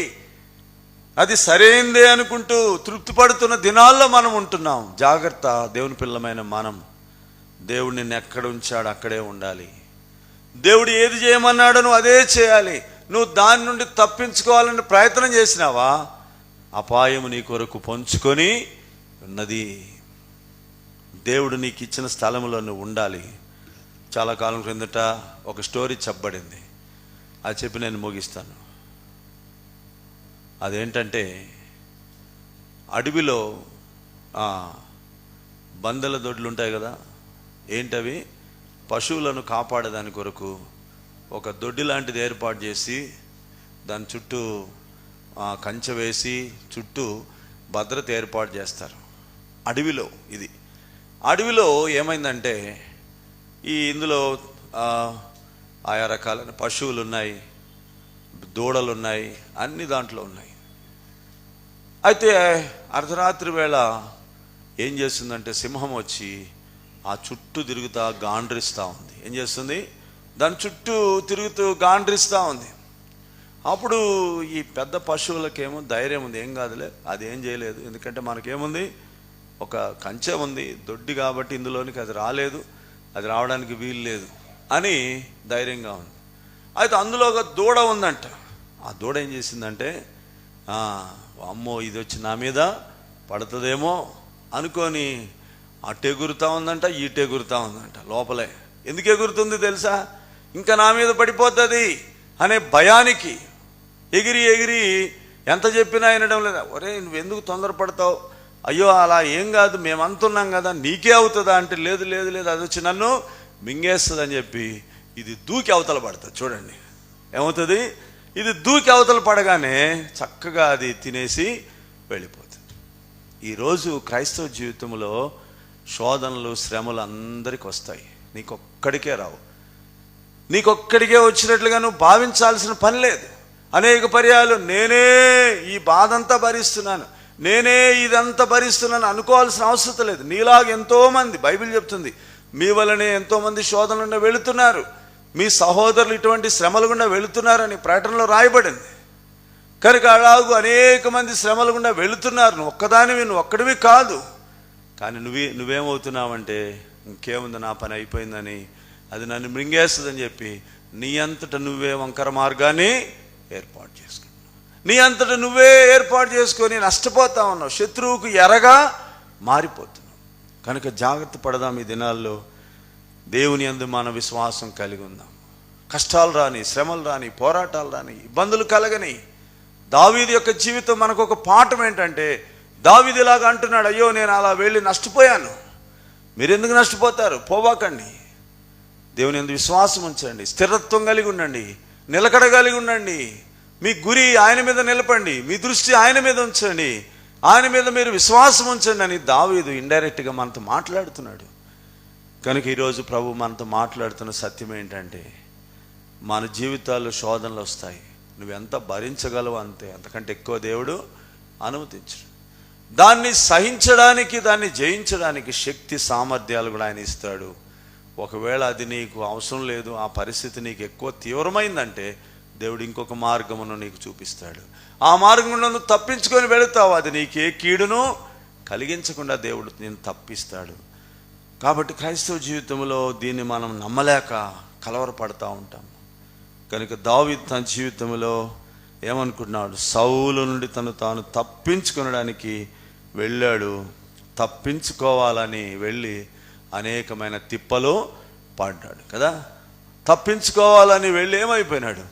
అది సరైందే అనుకుంటూ తృప్తి పడుతున్న దినాల్లో మనం ఉంటున్నాం. జాగ్రత్త, దేవుని పిల్లమైన మనం. దేవుడు నిన్ను ఎక్కడ ఉంచాడు అక్కడే ఉండాలి. దేవుడు ఏది చేయమన్నాడో నువ్వు అదే చేయాలి. నువ్వు దాని నుండి తప్పించుకోవాలని ప్రయత్నం చేసినావా, అపాయము నీ కొరకు పొంచుకొని ఉన్నది. దేవుడు నీకు ఇచ్చిన స్థలంలో నువ్వు ఉండాలి. చాలా కాలం క్రిందట ఒక స్టోరీ చెప్పబడింది, అది చెప్పి నేను ముగిస్తాను. అదేంటంటే, అడవిలో బందెల దొడ్లు ఉంటాయి కదా, ఏంటవి? పశువులను కాపాడేదాని కొరకు ఒక దొడ్డి లాంటిది ఏర్పాటు చేసి దాని చుట్టూ కంచె వేసి చుట్టూ భద్రత ఏర్పాటు చేస్తారు అడవిలో. ఇది అడవిలో ఏమైందంటే, ఇందులో ఆయా రకాలైన పశువులు ఉన్నాయి, దూడలు ఉన్నాయి, అన్ని దాంట్లో ఉన్నాయి. అయితే అర్ధరాత్రి వేళ ఏం చేస్తుందంటే, సింహం వచ్చి ఆ చుట్టూ తిరుగుతా గాండ్రిస్తూ ఉంది. ఏం చేస్తుంది? దాని చుట్టూ తిరుగుతూ గాండ్రిస్తూ ఉంది. అప్పుడు ఈ పెద్ద పశువులకేమో ధైర్యం ఉంది, ఏం కాదులే, అది ఏం చేయలేదు, ఎందుకంటే మనకేముంది, ఒక కంచె ఉంది, దొడ్డి కాబట్టి ఇందులోనికి అది రాలేదు, అది రావడానికి వీలు లేదు అని ధైర్యంగా ఉంది. అయితే అందులో ఒక దూడ ఉందంట. ఆ దూడ ఏం చేసిందంటే, అమ్మో ఇది వచ్చి నా మీద పడుతుందేమో అనుకొని అటు ఎగురుతూ ఉందంట, ఇటు ఎగురుతూ ఉందంట లోపలే. ఎందుకు ఎగురుతుంది తెలుసా? ఇంకా నా మీద పడిపోతుంది అనే భయానికి ఎగిరి ఎగిరి ఎంత చెప్పినా వినడం లేదా. ఒరే నువ్వెందుకు తొందరపడతావు, అయ్యో అలా ఏం కాదు, మేము అంటున్నాం కదా, నీకే అవుతుందా అంటే, లేదు లేదు లేదు, అది వచ్చి నన్ను మింగేస్తుంది అని చెప్పి ఇది దూకి అవతల పడుతుంది. చూడండి ఏమవుతుంది, ఇది దూకి అవతల పడగానే చక్కగా అది తినేసి వెళ్ళిపోతుంది. ఈరోజు క్రైస్తవ జీవితంలో శోధనలు శ్రమలు అందరికి వస్తాయి, నీకొక్కడికే రావు. నీకొక్కడికే వచ్చినట్లుగా నువ్వు భావించాల్సిన పని లేదు. అనేక పర్యాలు నేనే ఈ బాధ అంతా భరిస్తున్నాను, నేనే ఇదంతా భరిస్తున్నాను అనుకోవాల్సిన అవసరం లేదు. నీలాగా ఎంతోమంది, బైబిల్ చెప్తుంది, మీ వలనే ఎంతోమంది శోధనల గుండా వెళుతున్నారు, మీ సహోదరులు ఇటువంటి శ్రమల గుండా వెళుతున్నారని ప్రకటనలో రాయబడింది. కనుక అలాగూ అనేక మంది శ్రమల గుండా వెళుతున్నారు, నువ్వు ఒక్కడివి కాదు. కానీ నువ్వేమవుతున్నావంటే, ఇంకేముంది నా పని అయిపోయిందని, అది నన్ను మృంగేస్తుందని చెప్పి నీ అంతటా నువ్వే వంకర మార్గాన్ని ఏర్పాటు చేసుకున్నావు. నీ అంతటా నువ్వే ఏర్పాటు చేసుకొని నష్టపోతా ఉన్నావు, శత్రువుకు ఎరగా మారిపోతున్నావు. కనుక జాగ్రత్త పడదాం. ఈ దినాల్లో దేవుని యందు మన విశ్వాసం కలిగి ఉందాం. కష్టాలు రాని, శ్రమలు రాని, పోరాటాలు రాని, ఇబ్బందులు కలగని. దావీదు యొక్క జీవితం మనకు ఒక పాఠం ఏంటంటే, దావీదు ఇలాగా అంటున్నాడు, అయ్యో నేను అలా వెళ్ళి నష్టపోయాను. మీరెందుకు నష్టపోతారు? పోవాకండి. దేవుని యందు విశ్వాసం ఉంచండి, స్థిరత్వం కలిగి ఉండండి, నిలకడ కలిగి ఉండండి. మీ గురి ఆయన మీద నిలపండి, మీ దృష్టి ఆయన మీద ఉంచండి. ఆయన మీద మీరు విశ్వాసం ఉంచండి అని దావీదు ఇండైరెక్ట్గా మనతో మాట్లాడుతున్నాడు. కనుక ఈరోజు ప్రభు మనతో మాట్లాడుతున్న సత్యం ఏంటంటే, మన జీవితాల్లో శోధనలు వస్తాయి, నువ్వెంత భరించగలవు అంతే, అంతకంటే ఎక్కువ దేవుడు అనుమతించడు. దాన్ని సహించడానికి, దాన్ని జయించడానికి శక్తి సామర్థ్యాలు కూడా ఆయన ఇస్తాడు. ఒకవేళ అది నీకు అవసరం లేదు, ఆ పరిస్థితి నీకు ఎక్కువ తీవ్రమైందంటే దేవుడు ఇంకొక మార్గమును నీకు చూపిస్తాడు. ఆ మార్గంలో నువ్వు తప్పించుకొని వెళుతావు, అది నీకు ఏ కీడును కలిగించకుండా దేవుడు నేను తప్పిస్తాడు. కాబట్టి క్రైస్తవ జీవితంలో దీన్ని మనం నమ్మలేక కలవరపడతా ఉంటాం. కనుక దావీదు తన జీవితంలో ఏమనుకుంటున్నాడు, సౌలు నుండి తను తాను తప్పించుకొనడానికి వెళ్ళాడు. తప్పించుకోవాలని వెళ్ళి అనేకమైన తిప్పలు పడ్డాడు కదా. తప్పించుకోవాలని వెళ్ళి ఏమైపోయినాడు,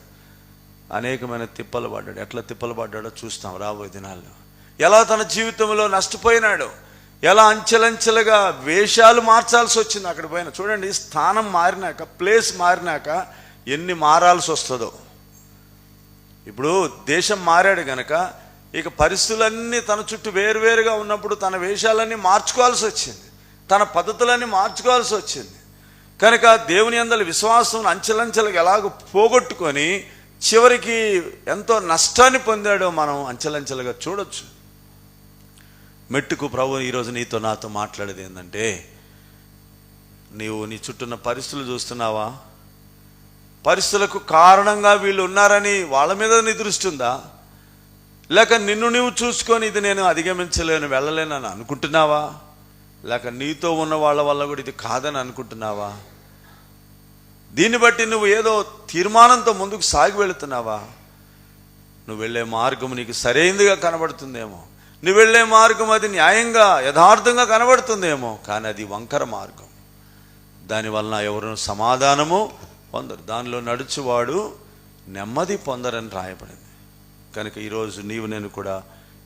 అనేకమైన తిప్పలు పడ్డాడు. ఎట్లా తిప్పలు పడ్డాడో చూస్తాం రాబోయే దినాల్లో. ఎలా తన జీవితంలో నష్టపోయినాడు, ఎలా అంచెలంచెలుగా వేషాలు మార్చాల్సి వచ్చింది. అక్కడ పోయిన చూడండి, స్థానం మారినాక, ప్లేస్ మారినాక ఎన్ని మారాల్సి వస్తుందో. ఇప్పుడు దేశం మారాడు గనక ఇక పరిస్థితులన్నీ తన చుట్టూ వేరువేరుగా ఉన్నప్పుడు తన వేషాలన్నీ మార్చుకోవాల్సి వచ్చింది, తన పద్ధతులన్నీ మార్చుకోవాల్సి వచ్చింది. కనుక దేవుని యందలి విశ్వాసం అంచెలంచెలుగా ఎలాగో పోగొట్టుకొని చివరికి ఎంతో నష్టాన్ని పొందాడో మనం అంచెలంచెలుగా చూడొచ్చు. మెట్టుకు ప్రభు ఈరోజు నీతో నాతో మాట్లాడేది ఏంటంటే, నీవు నీ చుట్టూన్న పరిస్థితులు చూస్తున్నావా? పరిస్థితులకు కారణంగా వీళ్ళు ఉన్నారని వాళ్ళ మీద నీ దృష్టి ఉందా? లేక నిన్ను నువ్వు చూసుకొని ఇది నేను అధిగమించలేను, వెళ్ళలేనని అనుకుంటున్నావా? లేక నీతో ఉన్న వాళ్ళ వల్ల కూడా ఇది కాదని అనుకుంటున్నావా? దీన్ని బట్టి నువ్వు ఏదో తీర్మానంతో ముందుకు సాగి వెళుతున్నావా? నువ్వు వెళ్ళే మార్గం నీకు సరైనదిగా కనబడుతుందేమో, నువ్వు వెళ్ళే మార్గం అది న్యాయంగా యథార్థంగా కనబడుతుందేమో, కానీ అది వంకర మార్గం. దానివలన ఎవరు సమాధానము పొందరు, దానిలో నడుచువాడు నెమ్మది పొందరని రాయబడింది. కనుక ఈరోజు నీవు నేను కూడా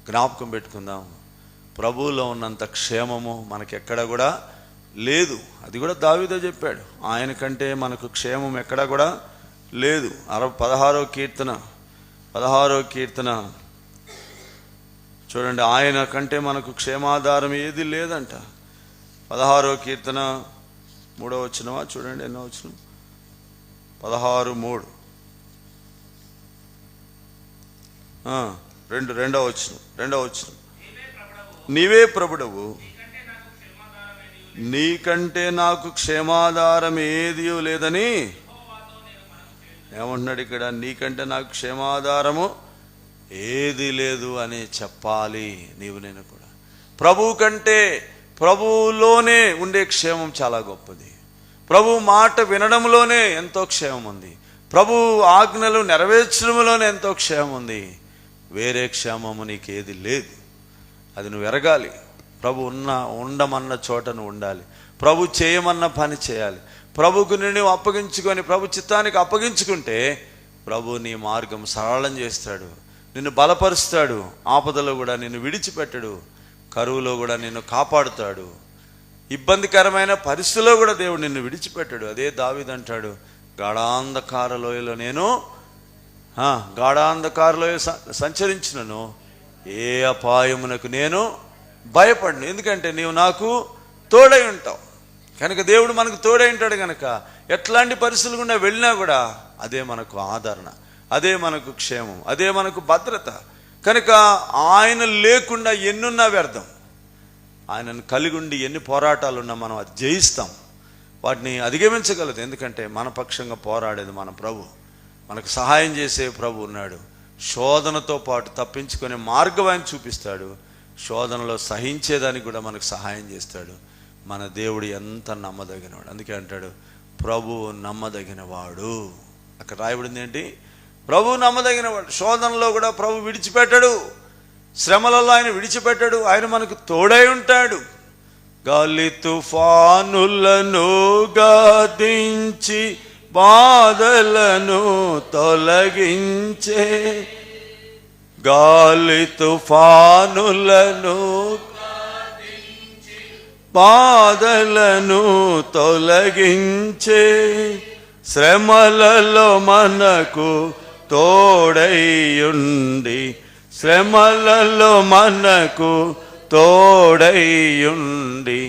జ్ఞాపకం పెట్టుకుందాం, ప్రభువులో ఉన్నంత క్షేమము మనకెక్కడ కూడా లేదు. అది కూడా దావీదే చెప్పాడు, ఆయన కంటే మనకు క్షేమం ఎక్కడా కూడా లేదు. 16వ కీర్తన చూడండి, ఆయన కంటే మనకు క్షేమాధారం ఏది లేదంట. 16వ కీర్తన 3వ వచనమా చూడండి, ఎన్నో వచనం, 16:3 రెండవ వచనం, నీవే ప్రభుడవు, నీకంటే నాకు క్షేమాధారం ఏది లేదని ఏమంటున్నాడు ఇక్కడ. నీకంటే నాకు క్షేమాధారము ఏది లేదు అని చెప్పాలి నీవు నేను కూడా. ప్రభువు కంటే ప్రభువులోనే ఉండే క్షేమం చాలా గొప్పది. ప్రభు మాట వినడంలోనే ఎంతో క్షేమం ఉంది, ప్రభు ఆజ్ఞలు నెరవేర్చడంలోనే ఎంతో క్షేమం ఉంది. వేరే క్షేమము నీకేది లేదు, అది నువ్వు ఎరగాలి. ప్రభు ఉండమన్న చోట నువ్వు ఉండాలి, ప్రభు చేయమన్న పని చేయాలి. ప్రభుకు నువ్వు అప్పగించుకొని ప్రభు చిత్తానికి అప్పగించుకుంటే ప్రభు నీ మార్గం సరళం చేస్తాడు, నిన్ను బలపరుస్తాడు, ఆపదలో కూడా నిన్ను విడిచిపెట్టడు, కరువులో కూడా నిన్ను కాపాడుతాడు, ఇబ్బందికరమైన పరిస్థితుల్లో కూడా దేవుడు నిన్ను విడిచిపెట్టాడు. అదే దావీదు అంటాడు, గాఢాంధకార లోయలో నేను గాఢాంధకారలోయ సంచరించినను ఏ అపాయమునకు నేను భయపడను, ఎందుకంటే నీవు నాకు తోడై ఉంటావు. కనుక దేవుడు మనకు తోడై ఉంటాడు కనుక ఎట్లాంటి పరిస్థితులు గుండా వెళ్ళినా కూడా అదే మనకు ఆదరణ, అదే మనకు క్షేమం, అదే మనకు భద్రత. కనుక ఆయన లేకుండా ఎన్నున్నా వ్యర్థం, ఆయనను కలిగి ఉండి ఎన్ని పోరాటాలున్నా మనం అది జయిస్తాం, వాటిని అధిగమించగలదు. ఎందుకంటే మన పక్షంగా పోరాడేది మన ప్రభు, మనకు సహాయం చేసే ప్రభు ఉన్నాడు. శోధనతో పాటు తప్పించుకునే మార్గం ఆయన చూపిస్తాడు, శోధనలో సహించేదానికి కూడా మనకు సహాయం చేస్తాడు. మన దేవుడు ఎంత నమ్మదగినవాడు. అందుకే అంటాడు ప్రభు నమ్మదగినవాడు. అక్కడ రాయబడింది ఏంటి? ప్రభు నమ్మదగినవాడు. శోధనలో కూడా ప్రభు విడిచిపెట్టడు, శ్రమలలో ఆయన విడిచిపెట్టడు, ఆయన మనకు తోడై ఉంటాడు. గాలి తుఫానులను గద్దించి బాధలను తొలగించే, గాలి తుఫానులను బాధలను తొలగించే, శ్రమలలో మనకు తోడైయుండి శ్రమలలో మనకు తోడైయుండి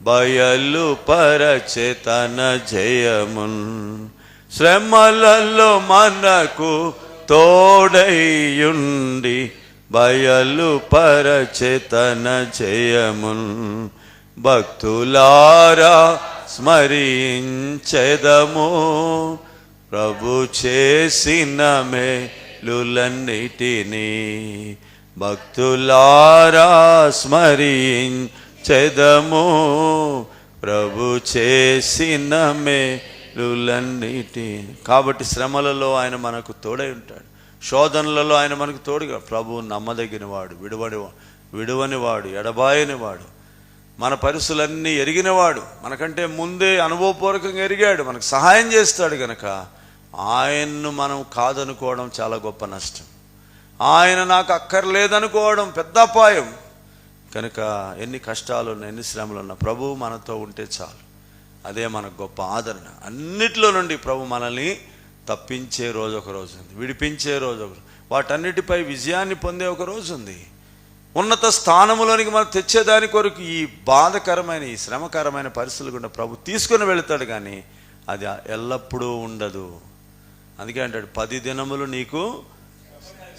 బయలుపరచె తన జయమున్. శ్రమలలో మనకు తోడైయుండి బయలుపరచె తన జయమున్. భక్తులారా స్మరించెదము ప్రభు చేసిన మేలులన్నిటినీ. భక్తులారా స్మరించెదము ప్రభు చేసిన మేలులన్నిటినీ. కాబట్టి శ్రమలలో ఆయన మనకు తోడై ఉంటాడు, శోధనలలో ఆయన మనకు తోడుగా. ప్రభు నమ్మదగిన వాడు, విడువనివాడు, ఎడబాయనివాడు, మన పరిస్థితులన్నీ ఎరిగినవాడు, మనకంటే ముందే అనుభవపూర్వకంగా ఎరిగాడు, మనకు సహాయం చేస్తాడు. కనుక ఆయన్ను మనం కాదనుకోవడం చాలా గొప్ప నష్టం. ఆయన నాకు అక్కర్లేదనుకోవడం పెద్ద అపాయం. కనుక ఎన్ని కష్టాలున్నా, ఎన్ని శ్రమలున్నా ప్రభువు మనతో ఉంటే చాలు. అదే మనకు గొప్ప ఆదరణ. అన్నిట్లో నుండి ప్రభు మనల్ని తప్పించే రోజు ఒక రోజు ఉంది, విడిపించే రోజు ఒక రోజు, వాటన్నిటిపై విజయాన్ని పొందే ఒక రోజు ఉంది. ఉన్నత స్థానములోనికి మనం తెచ్చేదాని కొరకు ఈ బాధకరమైన, ఈ శ్రమకరమైన పరిస్థితులు గుండా ప్రభు తీసుకుని వెళతాడు. కానీ అది ఎల్లప్పుడూ ఉండదు. అందుకే అంటాడు 10 దినములు నీకు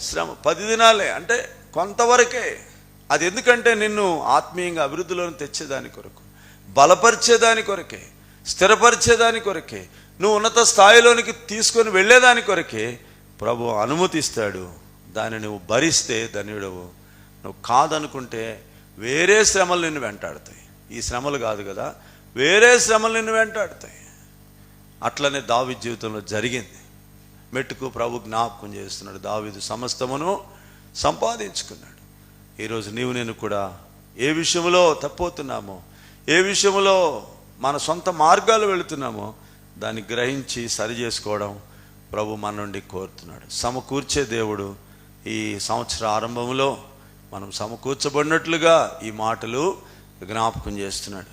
శ్రమ. 10 దినాలే అంటే కొంతవరకే. అది ఎందుకంటే నిన్ను ఆత్మీయంగా అభివృద్ధిలోకి తెచ్చేదాని కొరకు, బలపరిచేదాని కొరకే, స్థిరపరిచేదాని కొరకే, నువ్వు ఉన్నత స్థాయిలోనికి తీసుకొని వెళ్ళేదాని కొరకే ప్రభు అనుమతిస్తాడు. దాన్ని నువ్వు భరిస్తే ధన్యుడవు. నువ్వు కాదనుకుంటే వేరే శ్రమలు నిన్ను వెంటాడుతాయి. ఈ శ్రమలు కాదు కదా, వేరే శ్రమలు నిన్ను వెంటాడుతాయి. అట్లనే దావీదు జీవితంలో జరిగింది. మెట్టుకు ప్రభు జ్ఞాపకం చేస్తున్నాడు. దావీదు సమస్తమును సంపాదించుకున్నాడు. ఈరోజు నీవు నేను కూడా ఏ విషయంలో తప్పోతున్నామో, ఏ విషయంలో మన సొంత మార్గాలు వెళుతున్నామో దాన్ని గ్రహించి సరి చేసుకోవడం ప్రభు మన నుండి కోరుతున్నాడు. సమకూర్చే దేవుడు ఈ సంవత్సర ఆరంభంలో మనం సమకూర్చబడినట్లుగా ఈ మాటలు జ్ఞాపకం చేస్తున్నాడు.